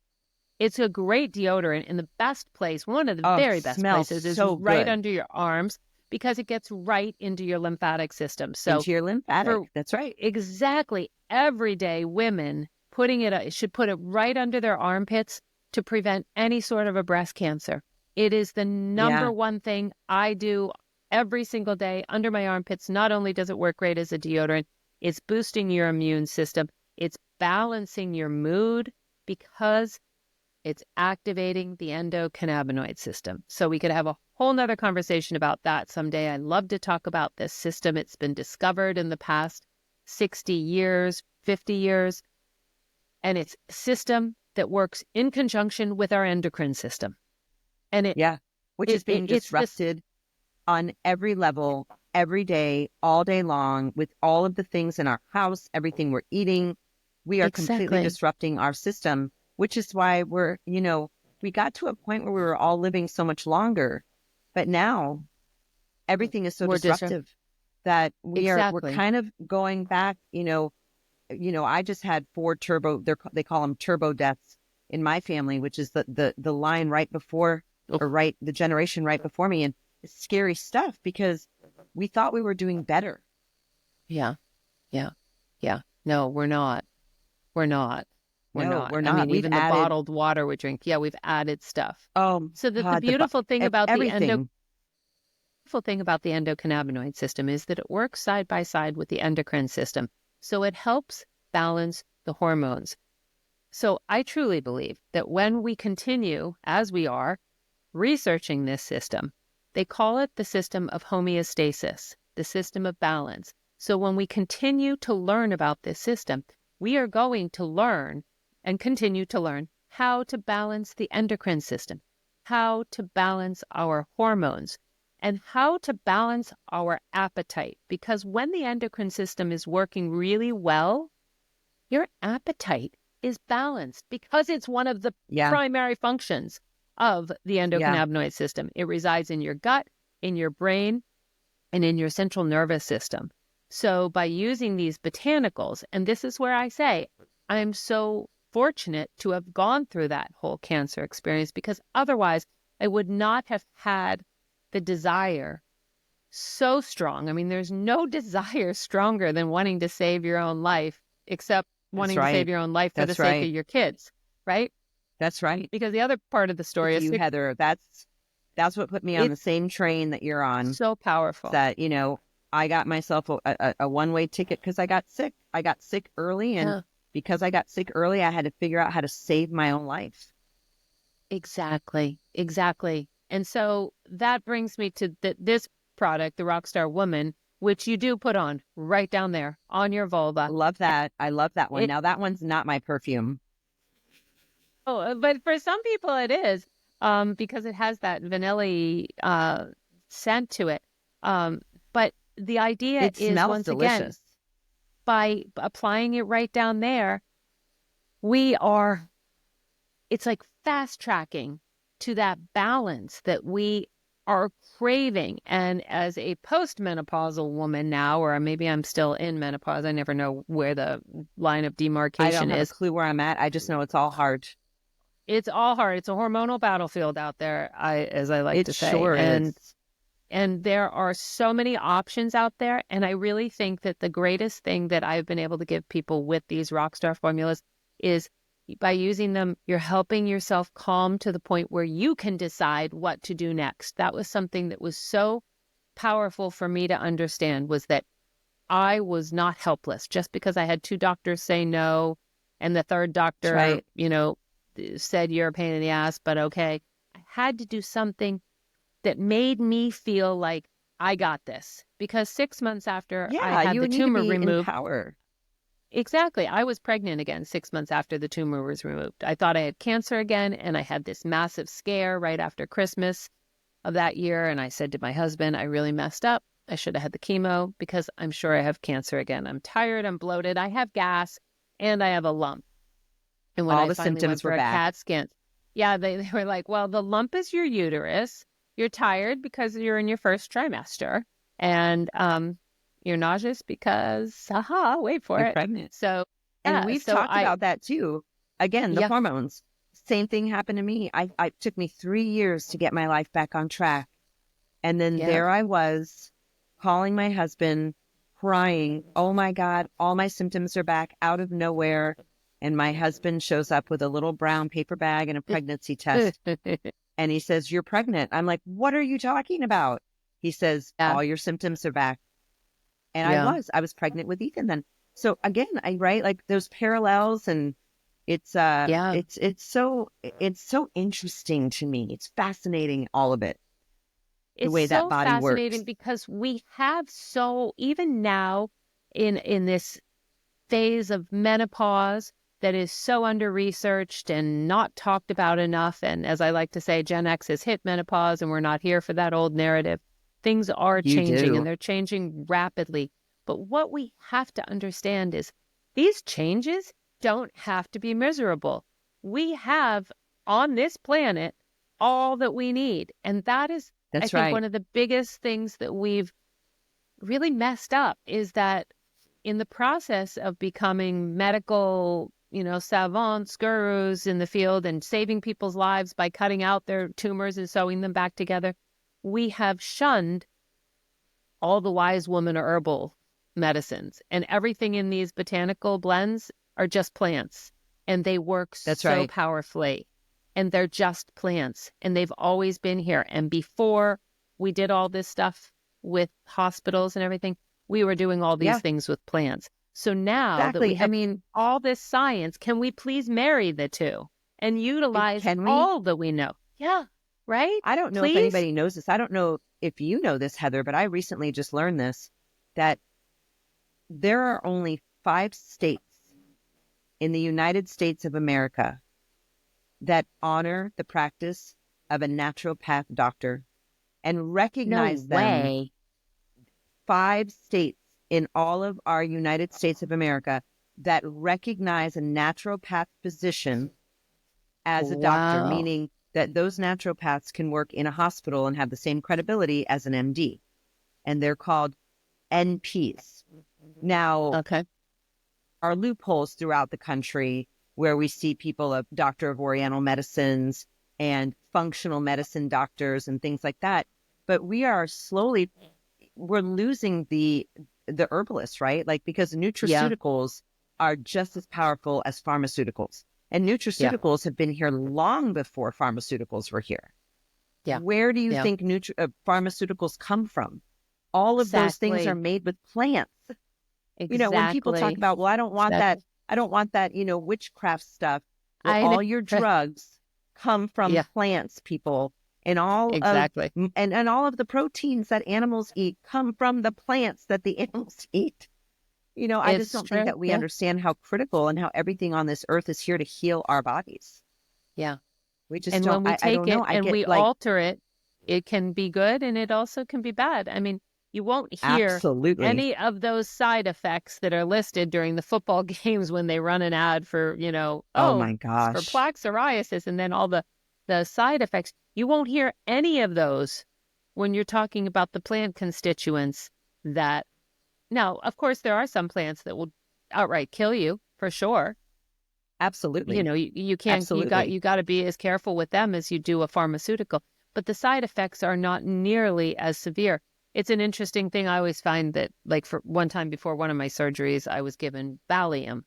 It's a great deodorant, and the best place, one of the Oh, very best smells places, is so right good. under your arms because it gets right into your lymphatic system. So Into your lymphatic. for That's right. exactly everyday women, should put it right under their armpits to prevent any sort of a breast cancer. It is the number Yeah. one thing I do every single day under my armpits. Not only does it work great as a deodorant, it's boosting your immune system. It's balancing your mood because it's activating the endocannabinoid system. So we could have a whole nother conversation about that someday. I love to talk about this system. It's been discovered in the past 60 years, 50 years, and it's a system that works in conjunction with our endocrine system. And Yeah. Which is being it's this disrupted on every level, every day, all day long, with all of the things in our house, everything we're eating. We are completely exactly. disrupting our system, which is why we got to a point where we were all living so much longer. But now everything is so We're disrupt disruptive that we're exactly. kind of going back. I just had 4 turbo. They call them turbo deaths in my family, which is the line right before Oh, or right the generation right before me, and it's scary stuff because we thought we were doing better. yeah, yeah, yeah. No, we're not. We're not. We're No, not. we're I not. mean, We've even the added, bottled water we drink, yeah, we've added stuff. oh So that the God, everything. beautiful thing about the endocannabinoid system is that it works side by side with the endocrine system. So it helps balance the hormones. So I truly believe that when we continue, as we are, researching this system, they call it the system of homeostasis, the system of balance. So when we continue to learn about this system, we are going to learn and continue to learn how to balance the endocrine system, how to balance our hormones, and how to balance our appetite. Because when the endocrine system is working really well, your appetite is balanced because it's one of the Yeah, primary functions of the yeah, endocannabinoid system. It resides in your gut, in your brain, and in your central nervous system. So by using these botanicals, and this is where I say, I'm so fortunate to have gone through that whole cancer experience because otherwise I would not have had the desire so strong. I mean, there's no desire stronger than wanting to save your own life, except that's wanting to save right. your own life for the That's sake of right. your kids, right? That's right. Because the other part of the With story is you, Heather, that's what put me on the it's same train that you're on. so powerful. That I got myself a one-way ticket because I got sick. I got sick early, and Yeah, because I got sick early, I had to figure out how to save my own life. exactly. Exactly. And so that brings me to this product, the Rockstar Woman, which you do put on right down there on your vulva. Love that. I love that one. It, Now that one's not my perfume. but for some people it is, because it has that vanilla scent to it. But the idea It is, smells once again, delicious. by applying it right down there, we are, it's like fast tracking to that balance that we are craving. And as a postmenopausal woman now, or maybe I'm still in menopause, I never know where the line of I don't demarcation have a is. clue where I'm at. I just know it's all hard. It's all hard. It's a hormonal battlefield out there, as I like It to say. sure is. And there are so many options out there. And I really think that the greatest thing that I've been able to give people with these Rockstar formulas is by using them, you're helping yourself calm to the point where you can decide what to do next. That was something that was so powerful for me to understand, was that I was not helpless just because I had 2 doctors say no. And the third That's doctor, right. said, you're a pain in the ass, but okay. I had to do something that made me feel like I got this. Because 6 months after I Yeah, had you the need to tumor be in removed, power. exactly, I was pregnant again 6 months after the tumor was removed. I thought I had cancer again, and I had this massive scare right after Christmas. of that year. And I said to my husband, I really messed up. I should have had the chemo because I'm sure I have cancer again. I'm tired. I'm bloated. I have gas and I have a lump. And when All I the finally went symptoms were for a back. CAT scan, yeah, they were like, well, the lump is your uterus. You're tired because you're in your first trimester. And you're nauseous because, wait for You're it. pregnant. So, And yeah, we've talked about that too. Again, the yeah, hormones. Same thing happened to me. I took me 3 years to get my life back on track. And then yeah. there I was calling my husband, crying. Oh my God, all my symptoms are back out of nowhere. And my husband shows up with a little brown paper bag and a pregnancy test. And he says, you're pregnant. I'm like, what are you talking about? He says, Yeah, all your symptoms are back. And yeah. I was pregnant with Ethan then. So again, right, like those parallels, and Yeah. it's so interesting to me. It's fascinating, all of it, the It's way that so body fascinating works. because we have so, even now in this phase of menopause that is so under researched and not talked about enough. And as I like to say, Gen X has hit menopause and we're not here for that old narrative. Things are You changing and do. they're changing rapidly. But what we have to understand is these changes don't have to be miserable. We have on this planet all that we need. And that is, I That's think, right. one of the biggest things that we've really messed up is that in the process of becoming medical, savants, gurus in the field and saving people's lives by cutting out their tumors and sewing them back together, we have shunned all the wise woman herbal medicines. And everything in these botanical blends are just plants. And they work That's so right. powerfully. And they're just plants. And they've always been here. And before we did all this stuff with hospitals and everything, we were doing all these Yeah, things with plants. So now that we exactly. I have mean, all this science, can we please marry the two and utilize can we? all that we know? Yeah, right? I don't know if Please? anybody knows this. I don't know if you know this, Heather, but I recently just learned this, that there are only 5 states in the United States of America that honor the practice of a naturopath doctor and No recognize them. way. 5 states in all of our United States of America that recognize a naturopath physician as a doctor, Wow. meaning that those naturopaths can work in a hospital and have the same credibility as an MD. And they're called NPs. Now, Okay. are loopholes throughout the country where we see people of doctor of Oriental medicines and functional medicine doctors and things like that. But we're losing the herbalists, right? Like, because Yeah. nutraceuticals are just as powerful as pharmaceuticals. And Yeah. nutraceuticals have been here long before pharmaceuticals were here. Yeah. Where do you Yeah. think pharmaceuticals come from? All of those things are Exactly. made with plants. When people talk Exactly. about, well, Exactly. I don't want that, witchcraft stuff. Well, I know. all your drugs come from Yeah. plants, people. And Exactly. and all of the proteins that animals eat come from the plants that the animals eat. I just It's don't think true. that we Yeah. understand how critical and how everything on this earth is here to heal our bodies. Yeah. We just And don't, when we I take don't know. it I and get we like, alter it, it can be good and it also can be bad. I mean, you won't hear absolutely. any of those side effects that are listed during the football games when they run an ad for, Oh oh, my it's for gosh. plaque psoriasis and then all the side effects. You won't hear any of those when you're talking about the plant constituents that now, of course, there are some plants that will outright kill you for sure. Absolutely. You can't, Absolutely. you got to be as careful with them as you do a pharmaceutical, but the side effects are not nearly as severe. It's an interesting thing. I always find that, like, for one time before one of my surgeries, I was given Valium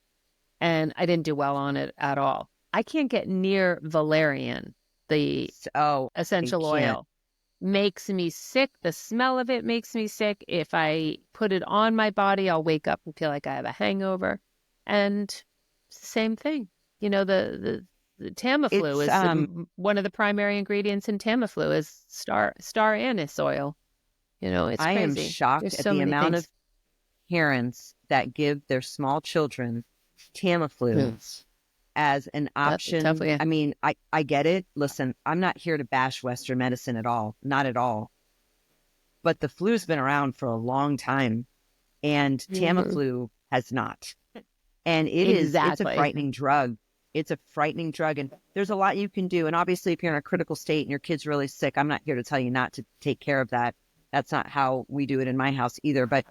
and I didn't do well on it at all. I can't get near valerian, the Oh, I essential can't. oil. Makes me sick. The smell of it makes me sick. If I put it on my body, I'll wake up and feel like I have a hangover. And it's the same thing. The Tamiflu It's is one of the primary ingredients in Tamiflu is star anise oil. It's I am crazy. shocked There's at so the many amount of things. parents that give their small children Tamiflu Mm. as an That's a tough, option. yeah. I mean, I get it. Listen, I'm not here to bash Western medicine at all, not at all. But the flu's been around for a long time, and Mhm. Tamiflu has not. And it's a Exactly. frightening drug. It's a frightening drug. And there's a lot you can do. And obviously, if you're in a critical state and your kid's really sick, I'm not here to tell you not to take care of that. That's not how we do it in my house either. But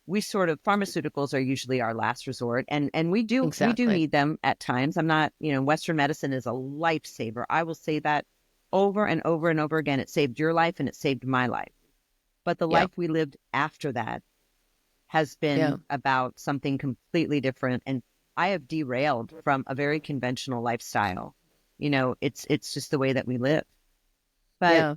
we sort of, pharmaceuticals are usually our last resort. And we do Exactly. need them at times. I'm not, Western medicine is a lifesaver. I will say that over and over and over again. It saved your life and it saved my life. But the Yeah. life we lived after that has Yeah. been about something completely different. And I have derailed from a very conventional lifestyle. It's just the way that we live. But Yeah.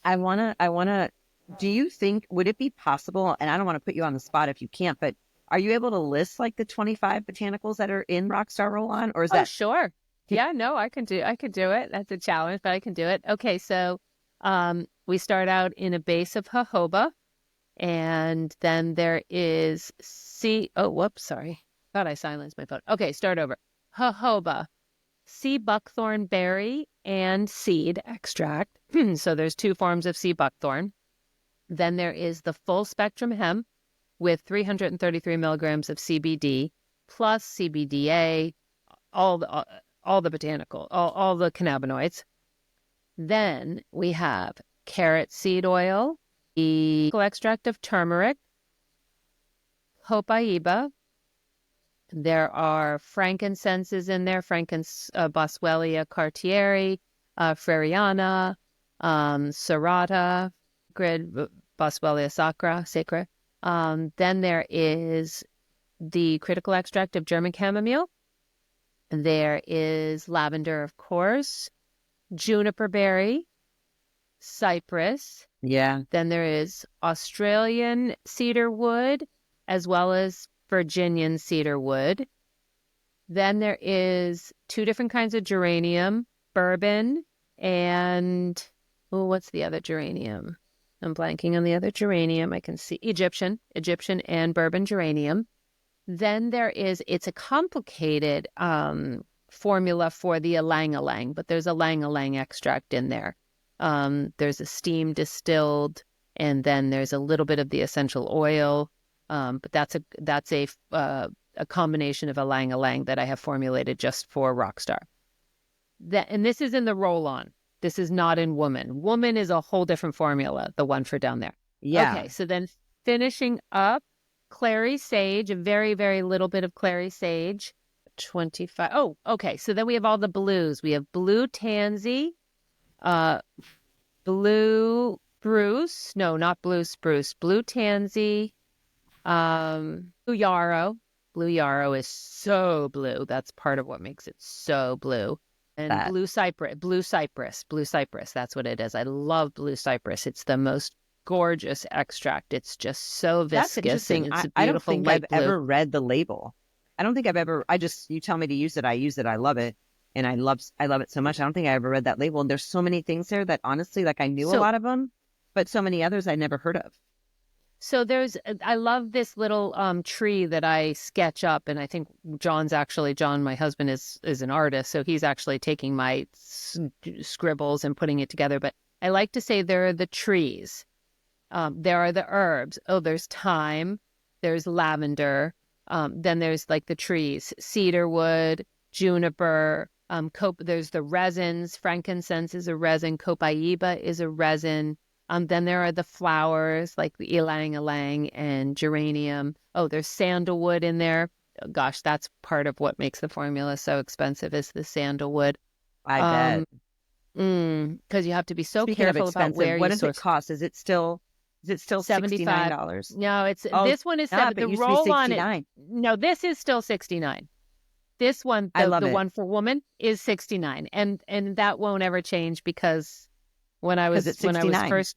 I wanna do you think, would it be possible, and I don't want to put you on the spot if you can't, but are you able to list like the 25 botanicals that are in Rockstar Roll On? Or is Oh, that sure. Yeah, no, I could do it. That's a challenge, but I can do it. Okay, so we start out in a base of jojoba, and then there is whoops, sorry. Thought I silenced my phone. Okay, start over. Jojoba, sea buckthorn berry, and seed extract. So there's two forms of sea buckthorn. Then there is the full spectrum hemp with 333 milligrams of CBD plus CBDA, all the botanical, all the cannabinoids. Then we have carrot seed oil, the extract of turmeric, copaiba. There are frankincenses in there, Boswellia cartieri, Freriana, serrata, grid, Boswellia sacra. Then there is the critical extract of German chamomile. There is lavender, of course, juniper berry, cypress. yeah, Then there is Australian cedar wood, as well as Virginian cedar wood. Then there is two different kinds of geranium, bourbon, and what's the other geranium? I'm blanking on the other geranium. I can see Egyptian and bourbon geranium. Then it's a complicated formula for the ylang-ylang, but there's a ylang-ylang extract in there. There's a steam distilled, and then there's a little bit of the essential oil. But that's a combination of ylang-ylang that I have formulated just for Rockstar. And this is in the roll-on. This is not in woman. Woman is a whole different formula, the one for down there. yeah. Okay, so then finishing up, clary sage, a very, very little bit of clary sage, 25. Oh, okay. So then we have all the blues. We have blue tansy, blue spruce. No, not blue spruce. Blue tansy, blue yarrow. Blue yarrow is so blue. That's part of what makes it so blue. And That blue cypress. That's what it is. I love blue cypress. It's the most gorgeous extract. It's just so That's viscous and interesting. it's I, a I don't beautiful think I've light blue. ever read the label. I don't think I've ever, you tell me to use it. I use it. I love it. And I love it so much. I don't think I ever read that label. And there's so many things there that honestly, like I knew a So lot of them, but so many others I never heard of. So I love this little tree that I sketch up, and I think John, my husband, is an artist, so he's actually taking my scribbles and putting it together. But I like to say there are the trees, there are the herbs. Oh, there's thyme, there's lavender, then there's like the trees, cedar wood, juniper, there's the resins. Frankincense is a resin, copaiba is a resin. Then there are the flowers like the ylang-ylang and geranium. Oh, there's sandalwood in there. Oh, gosh, that's part of what makes the formula so expensive is the sandalwood. I bet. Um, because you have to be so Speaking of careful about expensive, where what you does it source. cost? Is it still 75. $69? No, Oh, this one is stop. It the used to be roll on it. 69. No, this is still 69. This one, I love the it one for woman is 69. And that won't ever change because when I because was it's 69. first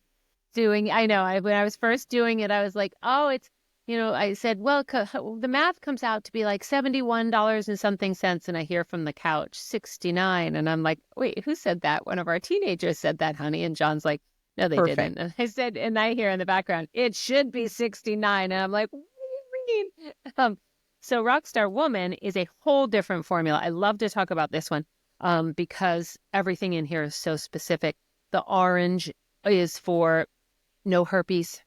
doing, when I was first doing it, I was like, oh, it's, I said, well, the math comes out to be like $71 and something cents. And I hear from the couch, 69. And I'm like, wait, who said that? One of our teenagers said that, honey. And John's like, no, they Perfect. didn't. And I said, and I hear in the background, it should be 69. And I'm like, what do you mean? So Rockstar Woman is a whole different formula. I love to talk about this one because everything in here is so specific. The orange is for no herpes.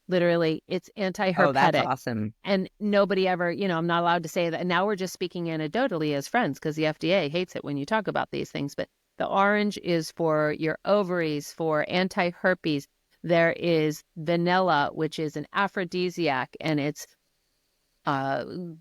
Literally, it's Oh, that's anti-herpetic. awesome. And nobody ever, I'm not allowed to say that. And now we're just speaking anecdotally as friends because the FDA hates it when you talk about these things. But the orange is for your ovaries, for anti-herpes. There is vanilla, which is an aphrodisiac, and it's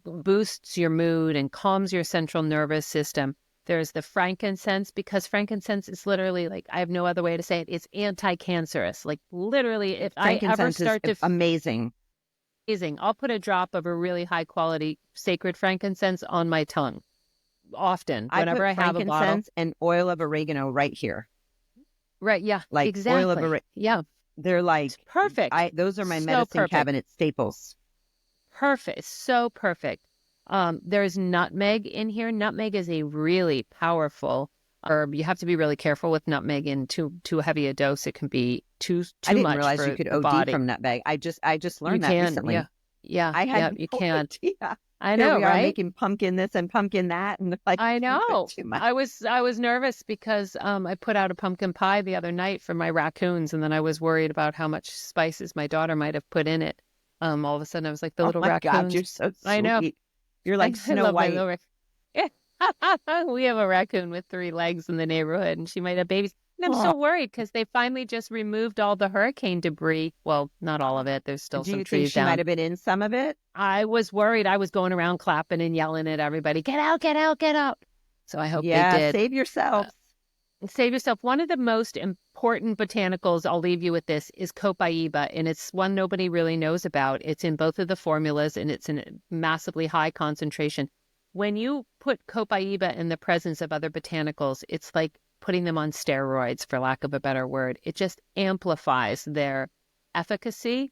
boosts your mood and calms your central nervous system. There's the frankincense, because frankincense is literally, like, I have no other way to say it. It's anti-cancerous. Like, literally, if I ever Frankincense is start to amazing. amazing, I'll put a drop of a really high quality sacred frankincense on my tongue often I whenever put I have a bottle. frankincense and oil of oregano right here. Right. Yeah, Like oil of exactly. Yeah, they're like, it's perfect. those are my So medicine perfect. cabinet staples. Perfect. So perfect. There's nutmeg in here. Nutmeg is a really powerful herb. You have to be really careful with nutmeg in too heavy a dose. It can be too I didn't much realize you for could the OD body. from nutmeg. I just You learned that can. Yeah. recently. Yeah. I Yeah. had You no can. idea. I Here know, we are right? making pumpkin this and pumpkin that, and like I don't do it know. too much. I was nervous because I put out a pumpkin pie the other night for my raccoons, and then I was worried about how much spices my daughter might have put in it. All of a sudden I was like, the Oh little my God, you're raccoons. so I know. sweet. You're I, like I Snow love my White. little we have a raccoon with 3 legs in the neighborhood, and she might have babies. And I'm Oh, so worried because they finally just removed all the hurricane debris. Well, not all of it. There's still do some you think trees she might down. have been in some of it? I was worried. I was going around clapping and yelling at everybody, get out, get out, get out. So I hope they Yeah, did. save Uh, yourselves. Save yourself. One of the most important botanicals, I'll leave you with this, is copaiba, and it's one nobody really knows about. It's in both of the formulas, and it's in a massively high concentration. When you put copaiba in the presence of other botanicals, it's like putting them on steroids, for lack of a better word. It just amplifies their efficacy,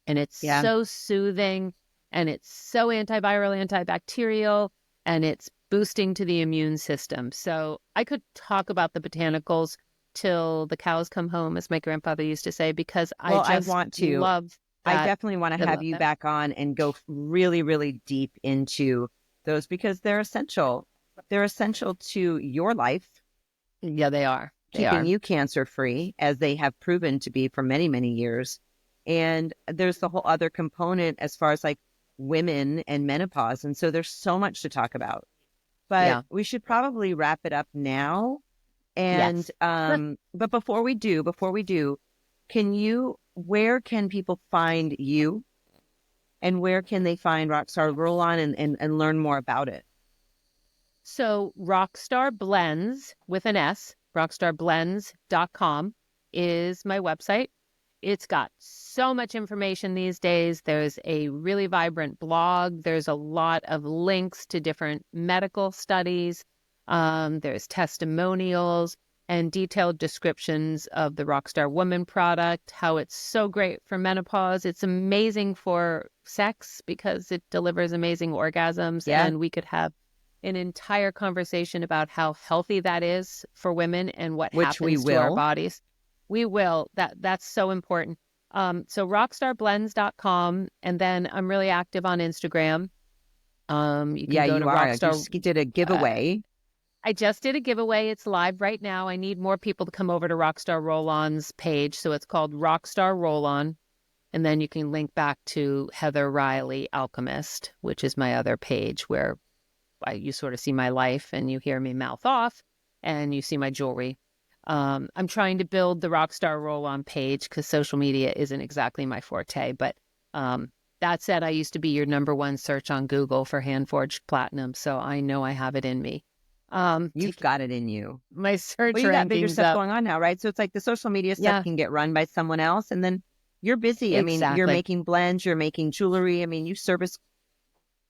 and it's Yeah. so soothing, and it's so antiviral, antibacterial, and it's boosting to the immune system. So I could talk about the botanicals till the cows come home, as my grandfather used to say, because I Well, I just want to. love I that. definitely want to I have love you that. back on and go really, really deep into those because they're essential. They're essential to your life, Yeah, they are. They keeping are. you cancer free, as they have proven to be for many, many years. And there's the whole other component as far as like women and menopause. And so there's so much to talk about. But Yeah. we should probably wrap it up now. And Yes. but before we do, where can people find you and where can they find Rockstar Roll On and learn more about it? So Rockstar Blends with an S, rockstarblends.com is my website. It's got so much information these days. There's a really vibrant blog. There's a lot of links to different medical studies. There's testimonials and detailed descriptions of the Rockstar Woman product, how it's so great for menopause. It's amazing for sex because it delivers amazing orgasms. Yeah, And we could have an entire conversation about how healthy that is for women and what which we happens to our will. bodies. We will. That's so important. So rockstarblends.com, and then I'm really active on Instagram. You can Yeah, go to you are. I Rockstar. just did a Uh, giveaway. I just did a giveaway. It's live right now. I need more people to come over to Rockstar Roll On's page. So it's called Rockstar Roll On. And then you can link back to Heather Riley Alchemist, which is my other page where you sort of see my life and you hear me mouth off and you see my jewelry. I'm trying to build the Rockstar Roll On page because social media isn't exactly my forte. But that said, I used to be your #1 search on Google for hand forged platinum. So I know I have it in me. You've Take got it in you. my search Well, you got bigger rankings stuff up. going on now, right? So it's like the social media stuff Yeah, can get run by someone else, and then you're busy. I mean, you're exactly. making blends, you're making jewelry. I mean, you service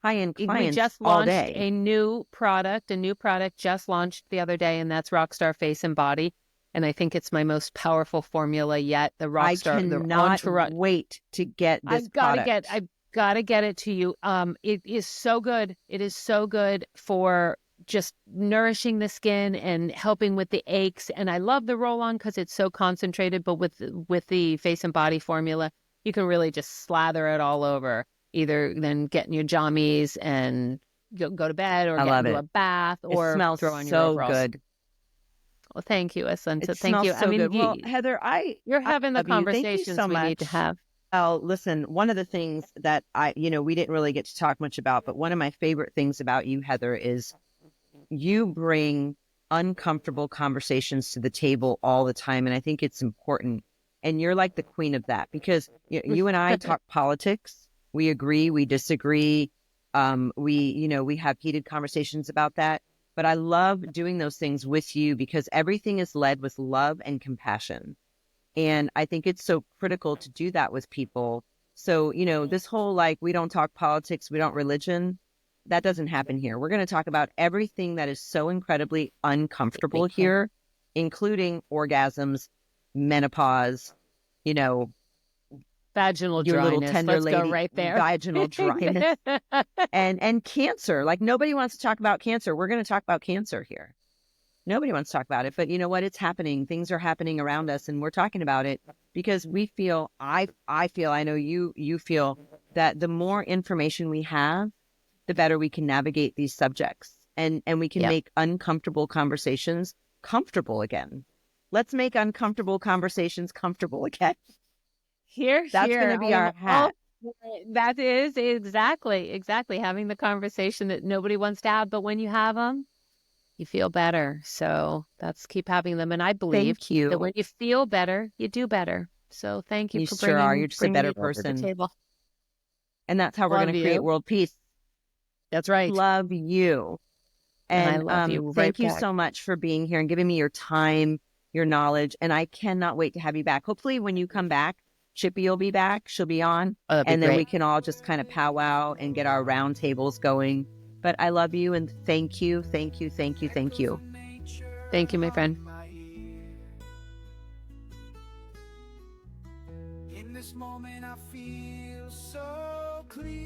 high-end We clients just all launched day. a new product. A new product just launched the other day, and that's Rockstar Face and Body. And I think it's my most powerful formula yet. The I Rockstar, the cannot entourage. wait to get this product. I've got to get it to you. It is so good. It is so good for just nourishing the skin and helping with the aches. And I love the roll on because it's so concentrated, but with the face and body formula, you can really just slather it all over. either then get in your jammies and go to bed or I get love into a it. bath It or smells throw on your so overalls. good. Well, thank you, It Assunta. Thank smells you. I so mean, good. Well, Heather, you're I having the love you. Thank you conversations so we need to much. have. Well, listen, one of the things that we didn't really get to talk much about, but one of my favorite things about you, Heather, is you bring uncomfortable conversations to the table all the time. And I think it's important. And you're like the queen of that because you and I talk politics. We agree, we disagree. We have heated conversations about that. But I love doing those things with you because everything is led with love and compassion. And I think it's so critical to do that with people. So, this whole like, we don't talk politics, we don't religion, that doesn't happen here. We're going to talk about everything that is so incredibly uncomfortable here, including orgasms, menopause, you know, Vaginal your little dryness. tender Let's go lady, right there. vaginal dryness, and cancer. Like nobody wants to talk about cancer. We're going to talk about cancer here. Nobody wants to talk about it, but you know what? It's happening. Things are happening around us, and we're talking about it because we feel. I feel. I know you feel that the more information we have, the better we can navigate these subjects, and we can Yep. make uncomfortable conversations comfortable again. Let's make uncomfortable conversations comfortable again. Here, That's going here. to I be am our all hat. for it. That is exactly having the conversation that nobody wants to have, but when you have them, you feel better. So let's keep having them. And I believe Thank that you. when you feel better, you do better. So thank you You for sure are. You're just a bringing better it over to the person, table. and that's how we're going Love to create you. world peace. That's right. Love you. And I And love you right thank you back. so much for being here and giving me your time, your knowledge. And I cannot wait to have you back. Hopefully, when you come back, Chippy will be back. She'll be on. Oh, that'd be And then we great. can all just kind of powwow and get our round tables going. But I love you and thank you, thank you, thank you, thank you. Thank you, my friend. In this moment, I feel so clear.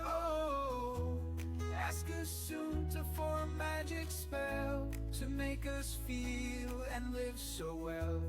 Oh, ask us soon to for a magic spell to make us feel and live so well.